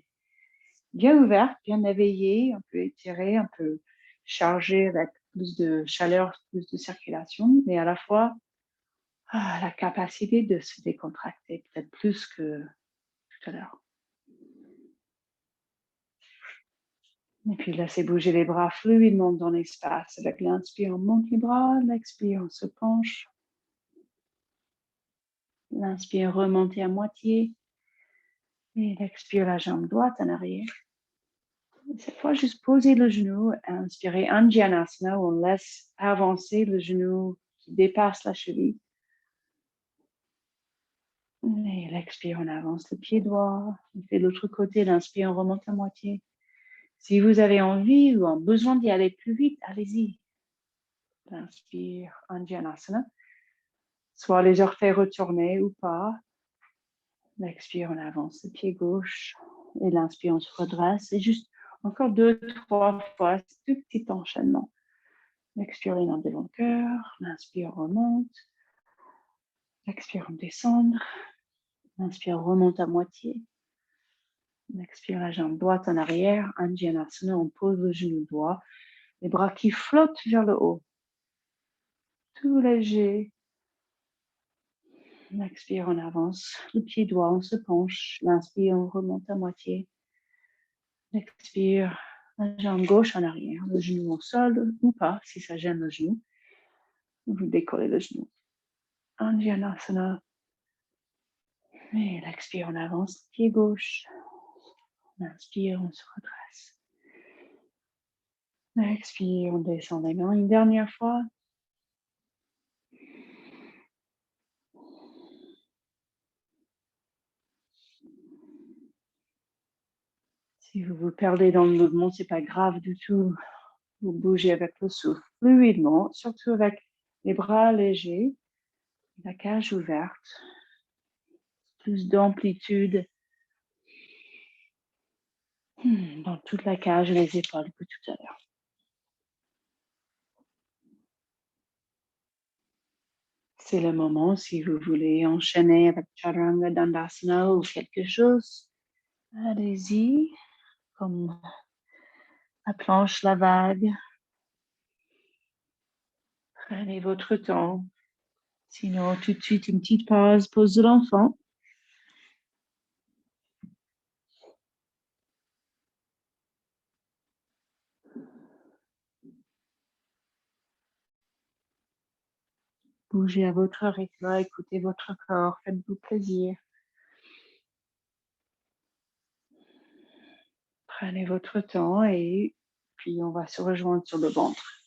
bien ouverte, bien éveillée, un peu étirée, un peu chargée avec plus de chaleur, plus de circulation, mais à la fois la capacité de se décontracter, peut-être plus que tout à l'heure. Et puis laissez bouger les bras fluidement dans l'espace. Avec l'inspire, on monte les bras, l'expire, on se penche. L'inspire, remontez à moitié. Et l'expire, la jambe droite en arrière. Cette fois, juste poser le genou, inspirez Anjanasana, où on laisse avancer le genou qui dépasse la cheville. Et l'expire, on avance le pied droit. On fait l'autre côté, l'inspire, on remonte à moitié. Si vous avez envie ou besoin d'y aller plus vite, allez-y. L'inspire, Anjanasana. Soit les orteils retournés ou pas. L'expire, on avance le pied gauche. Et l'inspire, on se redresse. Et juste encore 2-3 fois, ce petit enchaînement. L'expire, on monte devant le cœur. L'inspire, remonte. L'expire, on descend. L'inspire, remonte à moitié. L'expire, la jambe droite en arrière. Anjanasana, on pose le genou droit. Les bras qui flottent vers le haut. Tout léger. L'expire, on avance. Le pied droit, on se penche. L'inspire, on remonte à moitié. L'expire, la jambe gauche en arrière. Le genou au sol ou pas, si ça gêne le genou. Vous décollez le genou. Anjanasana. Et l'expire, on avance. Le pied gauche. L'inspire, on se redresse. L'expire, on descend les mains une dernière fois. Si vous vous perdez dans le mouvement, c'est pas grave du tout. Vous bougez avec le souffle fluidement, surtout avec les bras légers, la cage ouverte, plus d'amplitude dans toute la cage et les épaules que tout à l'heure. C'est le moment, si vous voulez enchaîner avec Chaturanga Dandasana ou quelque chose, allez-y, comme la planche, la vague. Prenez votre temps. Sinon, tout de suite, une petite pause de l'enfant. Bougez à votre rythme, écoutez votre corps, faites-vous plaisir. Prenez votre temps et puis on va se rejoindre sur le ventre.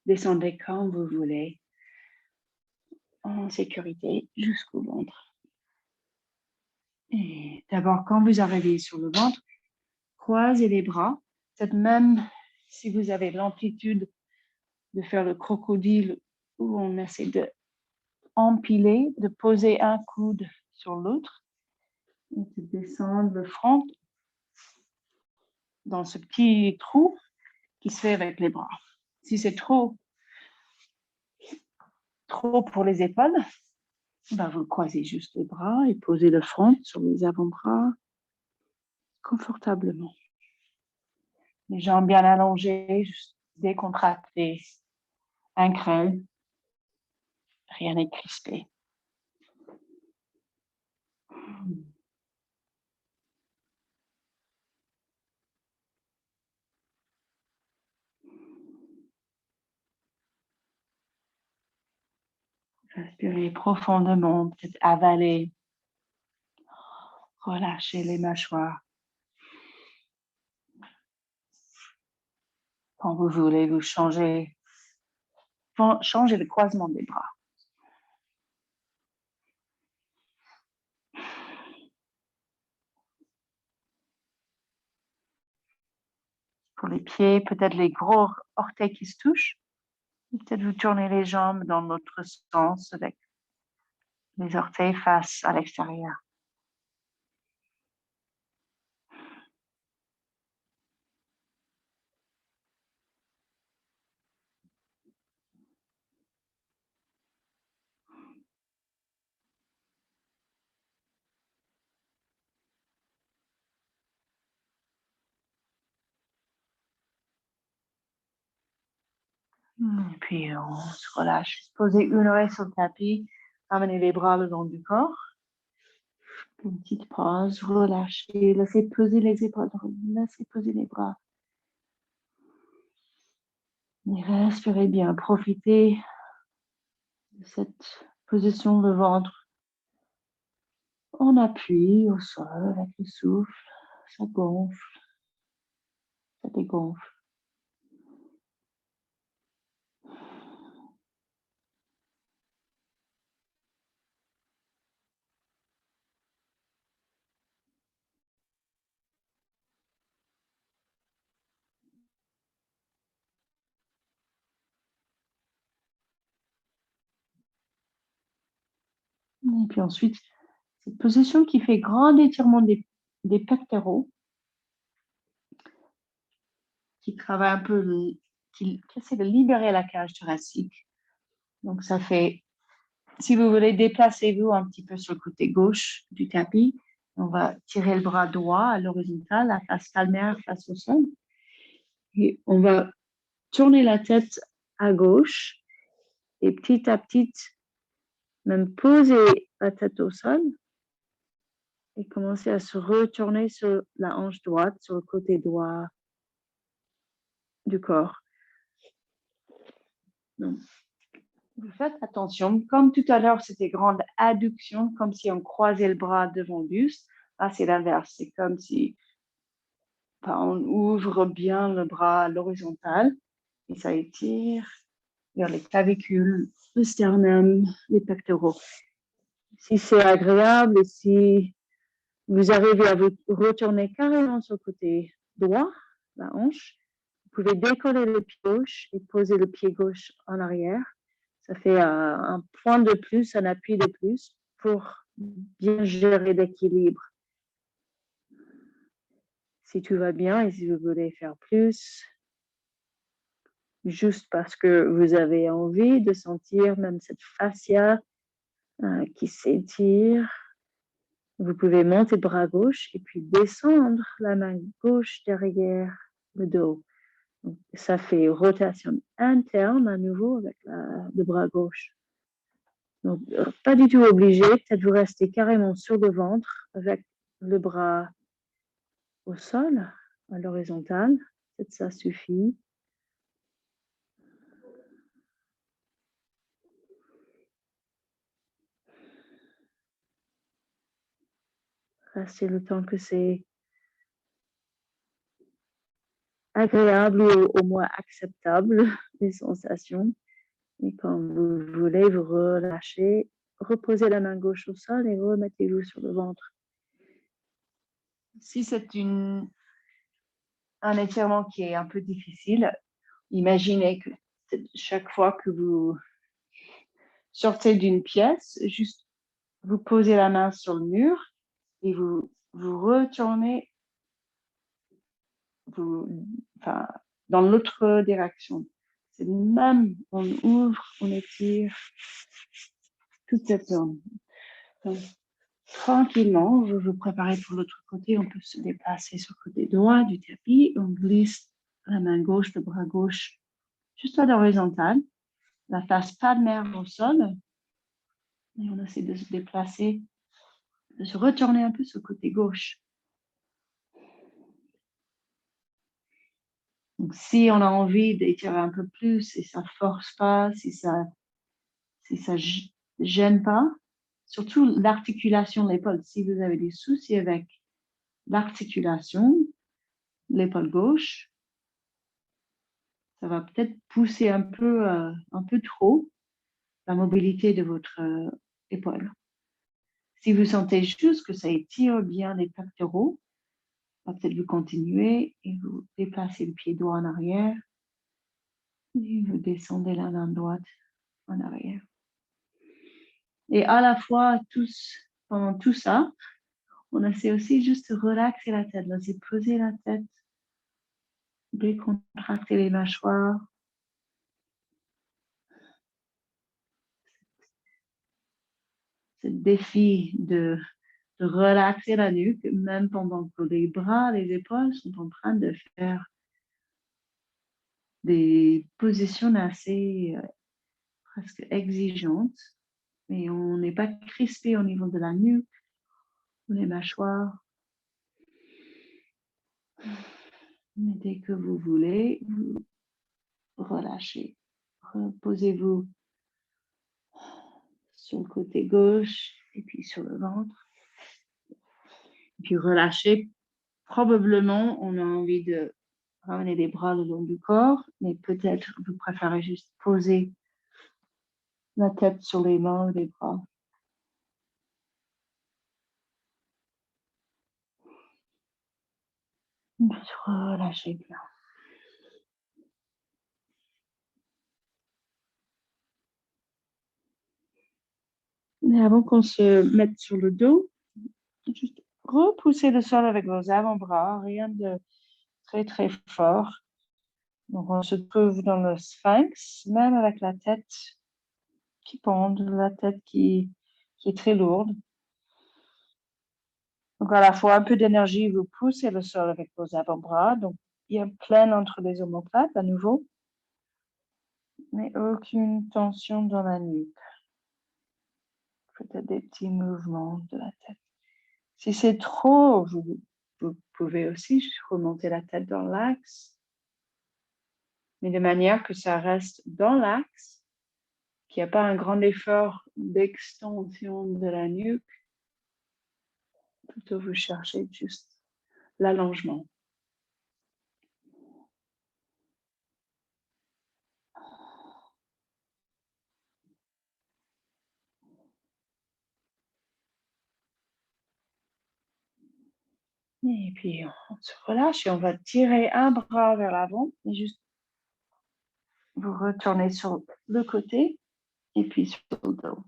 Descendez quand vous voulez, en sécurité, jusqu'au ventre. Et d'abord, quand vous arrivez sur le ventre, croisez les bras. Peut-être même si vous avez l'amplitude de faire le crocodile où on essaie de empiler, de poser un coude sur l'autre et de descendre le front dans ce petit trou qui se fait avec les bras. Si c'est trop pour les épaules, ben vous croisez juste les bras et posez le front sur les avant-bras confortablement. Les jambes bien allongées, juste décontractées, un creux, rien n'est crispé. Respirez profondément, peut-être avaler. Relâchez les mâchoires. Quand vous voulez, vous changez le croisement des bras. Pour les pieds, peut-être les gros orteils qui se touchent. Peut-être vous tournez les jambes dans l'autre sens avec les orteils face à l'extérieur. Et puis on se relâche. Posez une oreille sur le tapis. Amenez les bras le long du corps. Une petite pause. Relâchez. Laissez peser les épaules. Laissez peser les bras. Et respirez bien. Profitez de cette position de ventre. On appuie au sol avec le souffle. Ça gonfle. Ça dégonfle. Et puis ensuite, cette position qui fait grand étirement des pectoraux, qui travaille un peu, qui essaie de libérer la cage thoracique. Donc, ça fait, si vous voulez, déplacez-vous un petit peu sur le côté gauche du tapis. On va tirer le bras droit à l'horizontale, la face palmaire face au sol. Et on va tourner la tête à gauche et petit à petit, même poser la tête au sol et commencer à se retourner sur la hanche droite, sur le côté droit du corps. Donc, vous faites attention, comme tout à l'heure, c'était grande adduction, comme si on croisait le bras devant le buste. Là, c'est l'inverse. C'est comme si on ouvre bien le bras à l'horizontale et ça étire vers les clavicules, le sternum, les pectoraux. Si c'est agréable et si vous arrivez à vous retourner carrément sur le côté droit, la hanche, vous pouvez décoller le pied gauche et poser le pied gauche en arrière. Ça fait un point de plus, un appui de plus pour bien gérer l'équilibre. Si tout va bien et si vous voulez faire plus, juste parce que vous avez envie de sentir même cette fascia qui s'étire, vous pouvez monter le bras gauche et puis descendre la main gauche derrière le dos. Donc, ça fait rotation interne à nouveau avec le bras gauche. Donc, pas du tout obligé. Peut-être vous restez carrément sur le ventre avec le bras au sol, à l'horizontale. Peut-être ça suffit. Restez le temps que c'est agréable ou au moins acceptable, les sensations. Et quand vous voulez, vous relâchez, reposez la main gauche au sol et remettez-vous sur le ventre. Si c'est un étirement qui est un peu difficile, imaginez que chaque fois que vous sortez d'une pièce, juste vous posez la main sur le mur et vous retournez dans l'autre direction. C'est même, on ouvre, on étire toute cette zone. Donc, tranquillement, vous vous préparez pour l'autre côté. On peut se déplacer sur le côté droit du tapis. On glisse la main gauche, le bras gauche, juste à l'horizontale. La face pas de mer au sol. Et on essaie de se déplacer, de se retourner un peu sur le côté gauche. Donc, si on a envie d'étirer un peu plus, si ça ne force pas, si ça gêne pas, surtout l'articulation de l'épaule. Si vous avez des soucis avec l'articulation, l'épaule gauche, ça va peut-être pousser un peu trop la mobilité de votre épaule. Si vous sentez juste que ça étire bien les pectoraux, peut-être vous continuez et vous déplacez le pied droit en arrière et vous descendez la main droite en arrière. Et à la fois, pendant tout ça, on essaie aussi juste de relaxer la tête, laisser poser la tête, décontracter les mâchoires. Ce défi de relaxer la nuque, même pendant que les bras, les épaules sont en train de faire des positions assez presque exigeantes, mais on n'est pas crispé au niveau de la nuque ou les mâchoires. Mais dès que vous voulez, vous relâchez. Reposez-vous sur le côté gauche et puis sur le ventre. Et puis relâchez. Probablement, on a envie de ramener les bras le long du corps, mais peut-être vous préférez juste poser la tête sur les mains ou les bras. Relâchez bien. Et avant qu'on se mette sur le dos, juste repoussez le sol avec vos avant-bras, rien de très très fort. Donc on se trouve dans le sphinx, même avec la tête qui pend, la tête qui est très lourde. Donc à la fois un peu d'énergie, vous poussez le sol avec vos avant-bras. Donc il y a plein entre les omoplates à nouveau, mais aucune tension dans la nuque. Peut-être des petits mouvements de la tête. Si c'est trop, vous pouvez aussi remonter la tête dans l'axe, mais de manière que ça reste dans l'axe, qu'il n'y a pas un grand effort d'extension de la nuque. Plutôt, vous cherchez juste l'allongement. Et puis, on se relâche et on va tirer un bras vers l'avant et juste vous retournez sur le côté et puis sur le dos.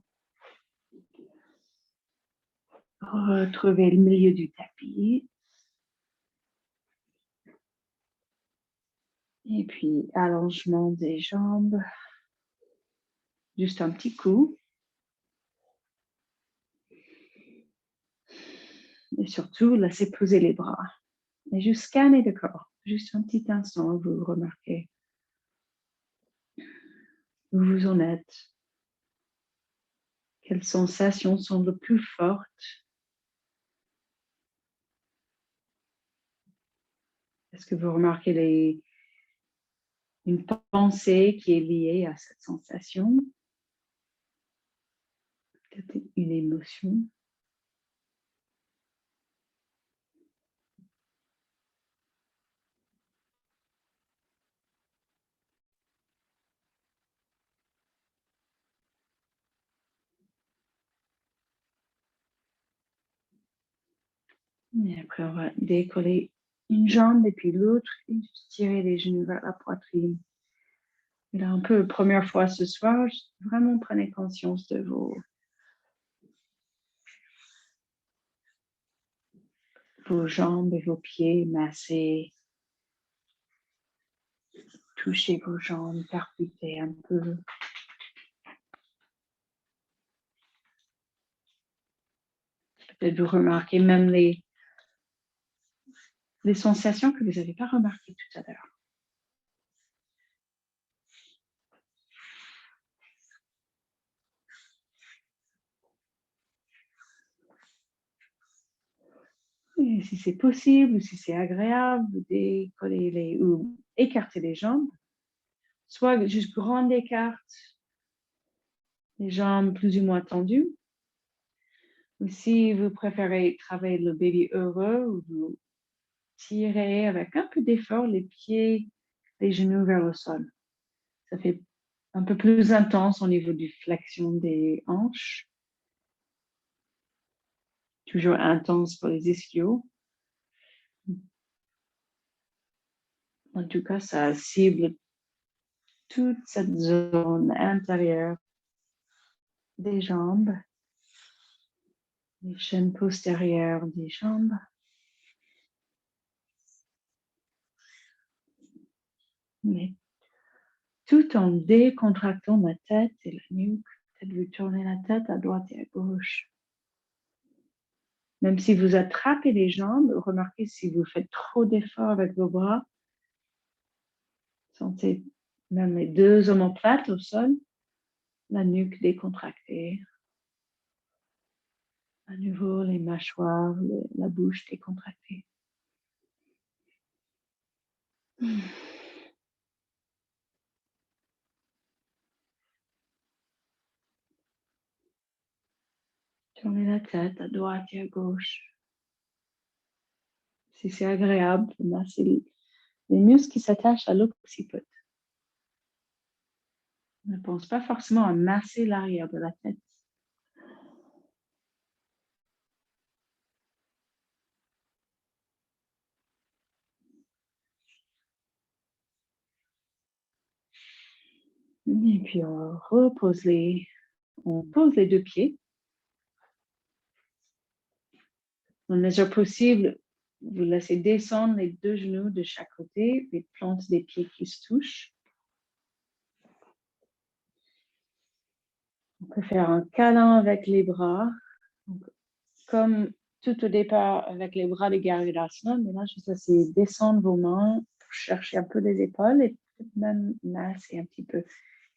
Retrouvez le milieu du tapis. Et puis, allongement des jambes. Juste un petit coup. Et surtout, laissez poser les bras. Et juste scanner le corps. juste un petit instant, vous remarquez où vous en êtes. Quelles sensations sont les plus fortes? Est-ce que vous remarquez une pensée qui est liée à cette sensation? Peut-être une émotion? Et après, on va décoller une jambe et puis l'autre et juste tirer les genoux vers la poitrine. Et là, un peu la première fois ce soir, vraiment prenez conscience de vos jambes et vos pieds, massez, touchez vos jambes, percutez un peu. Peut-être vous remarquez même les sensations que vous n'avez pas remarquées tout à l'heure. Et si c'est possible, ou si c'est agréable, vous décollez ou écartez les jambes. Soit juste grande écarte, les jambes plus ou moins tendues. Ou si vous préférez travailler le baby heureux, vous tirez avec un peu d'effort les pieds, les genoux vers le sol. Ça fait un peu plus intense au niveau du flexion des hanches. Toujours intense pour les ischios. En tout cas, ça cible toute cette zone intérieure des jambes, les chaînes postérieures des jambes. Mais tout en décontractant la tête et la nuque, peut-être vous tournez la tête à droite et à gauche. Même si vous attrapez les jambes, remarquez si vous faites trop d'efforts avec vos bras. Sentez même les deux omoplates au sol, la nuque décontractée. À nouveau, les mâchoires, la bouche décontractée. Tournez la tête à droite et à gauche. Si c'est agréable, c'est les muscles qui s'attachent à l'occiput. On ne pense pas forcément à masser l'arrière de la tête. Et puis on pose les deux pieds. Dans la mesure possible, vous laissez descendre les deux genoux de chaque côté, les plantes des pieds qui se touchent. On peut faire un câlin avec les bras, donc, comme tout au départ avec les bras de Garudasana, mais là, juste essayer de descendre vos mains pour chercher un peu les épaules et peut-être même masser un petit peu.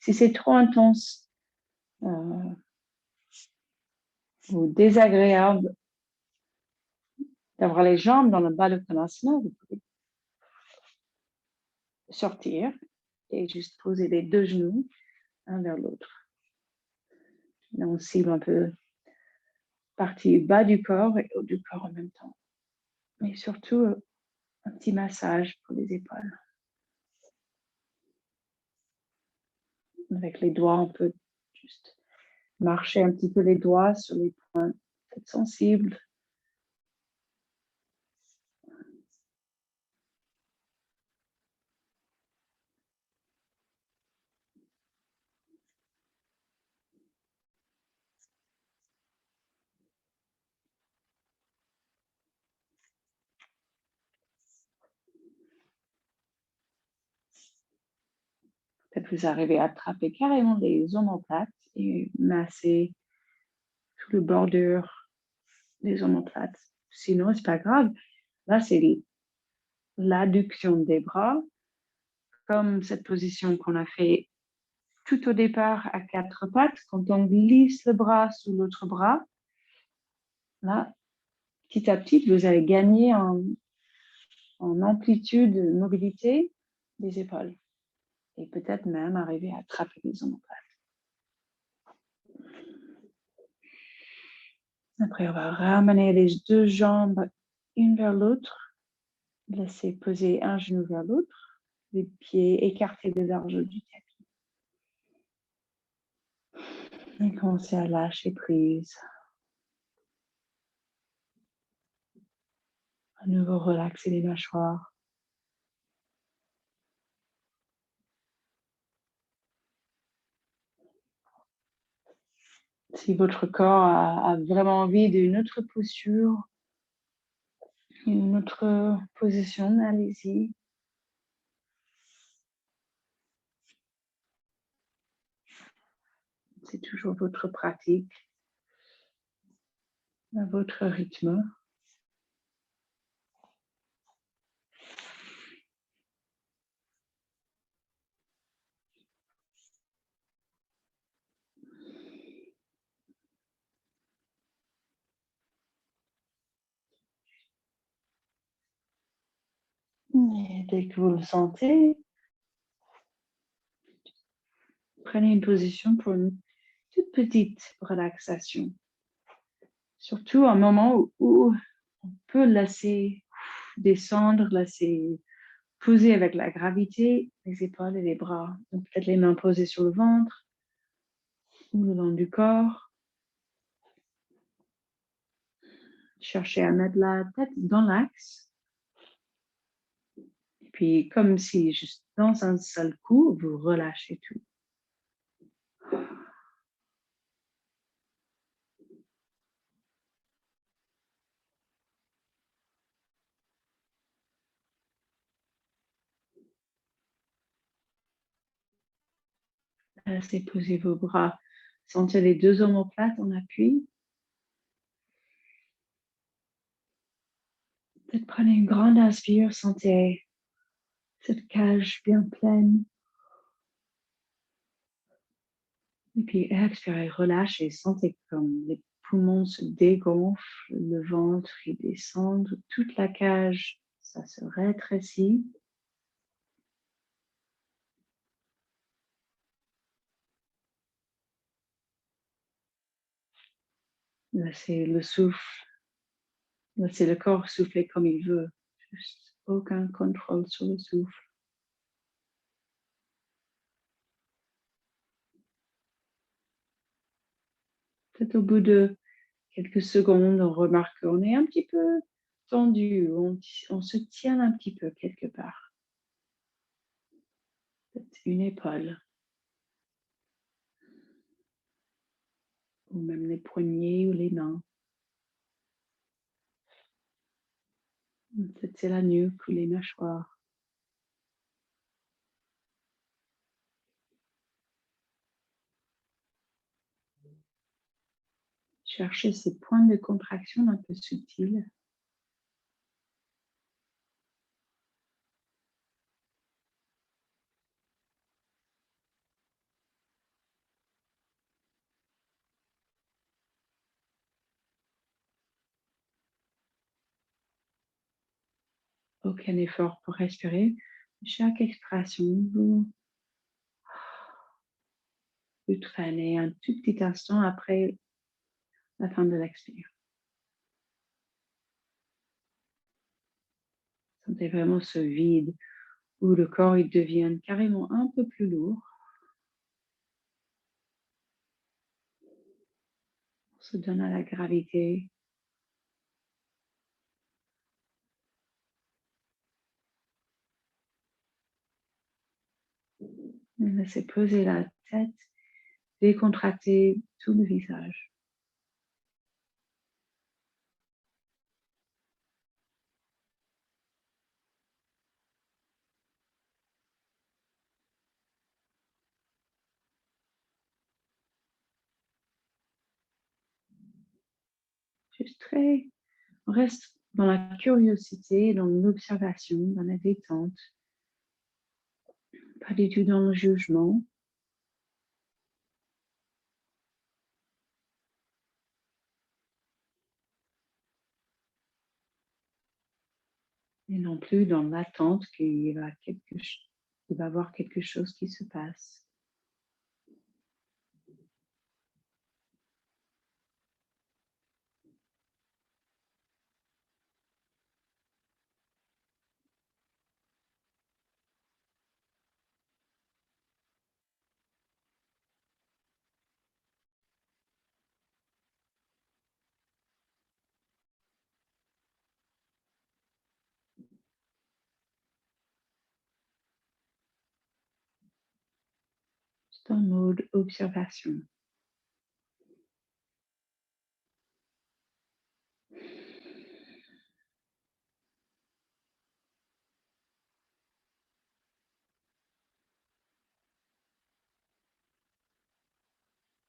Si c'est trop intense ou désagréable d'avoir les jambes dans le bas de Konasana, vous pouvez sortir et juste poser les deux genoux un vers l'autre. Là, on cible un peu partie bas du corps et haut du corps en même temps. Mais surtout, un petit massage pour les épaules. Avec les doigts, on peut juste marcher un petit peu les doigts sur les points sensibles. Peut-être vous arrivez à attraper carrément les omoplates et masser tout le bordure des omoplates. Sinon, c'est pas grave. Là, c'est l'adduction des bras, comme cette position qu'on a fait tout au départ à 4 pattes, quand on glisse le bras sous l'autre bras. Là, petit à petit, vous allez gagner en amplitude, mobilité des épaules. Et peut-être même arriver à attraper les omoplates. Après, on va ramener les deux jambes une vers l'autre. Laissez poser un genou vers l'autre. Les pieds écartés de large du tapis. Et commencez à lâcher prise. À nouveau, relaxez les mâchoires. Si votre corps a vraiment envie d'une autre posture, une autre position, allez-y. C'est toujours votre pratique, à votre rythme. Et dès que vous le sentez, prenez une position pour une toute petite relaxation. Surtout un moment où on peut laisser descendre, laisser poser avec la gravité les épaules et les bras. Donc peut-être les mains posées sur le ventre ou le long du corps. Cherchez à mettre la tête dans l'axe. Et puis comme si juste dans un seul coup, vous relâchez tout. Laissez poser vos bras. Sentez les deux omoplates en appui. Peut-être prenez une grande inspire, sentez cette cage bien pleine. Et puis expirez, relâchez, sentez comme les poumons se dégonflent, le ventre il descend, toute la cage, ça se rétrécit. Laissez le souffle, laissez le corps souffler comme il veut, juste aucun contrôle sur le souffle. Peut-être au bout de quelques secondes, on remarque qu'on est un petit peu tendu, on se tient un petit peu quelque part. Peut-être une épaule. Ou même les poignets ou les mains. Peut-être c'est la nuque ou les mâchoires. Cherchez ces points de contraction un peu subtils. Aucun effort pour respirer. Chaque expiration, vous traînez un tout petit instant après la fin de l'expire. Sentez vraiment ce vide où le corps il devient carrément un peu plus lourd. On se donne à la gravité. Laissez poser la tête, décontracter tout le visage. Juste on reste dans la curiosité, dans l'observation, dans la détente, pas du tout dans le jugement. Et non plus dans l'attente qu'il va y avoir quelque chose qui se passe. C'est en mode observation.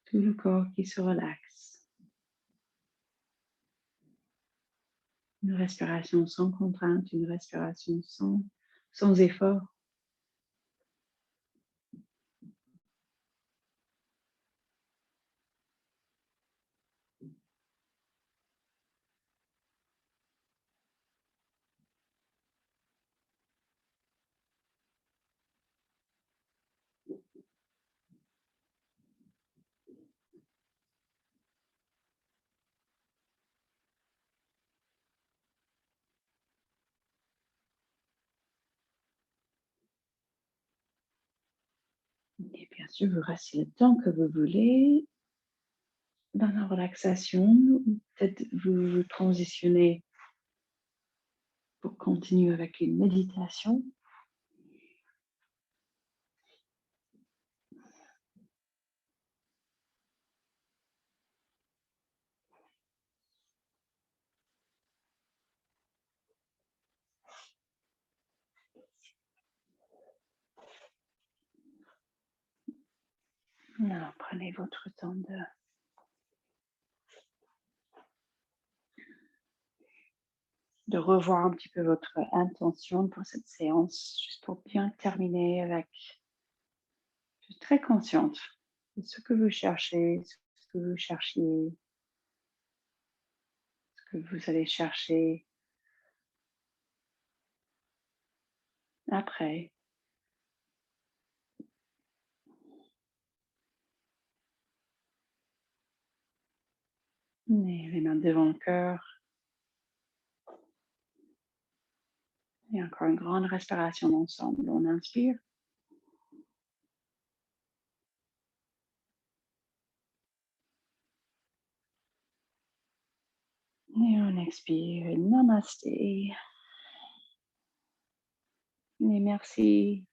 Tout le corps qui se relaxe. Une respiration sans contrainte, une respiration sans effort. Et bien sûr, vous restez le temps que vous voulez dans la relaxation. Peut-être vous transitionnez pour continuer avec une méditation. Alors, prenez votre temps de revoir un petit peu votre intention pour cette séance, juste pour bien terminer avec. Je suis très consciente de ce que vous cherchez, ce que vous cherchiez, ce que vous allez chercher après. Et les mains devant le cœur. Et encore une grande respiration ensemble. On inspire. Et on expire. Namasté. Et merci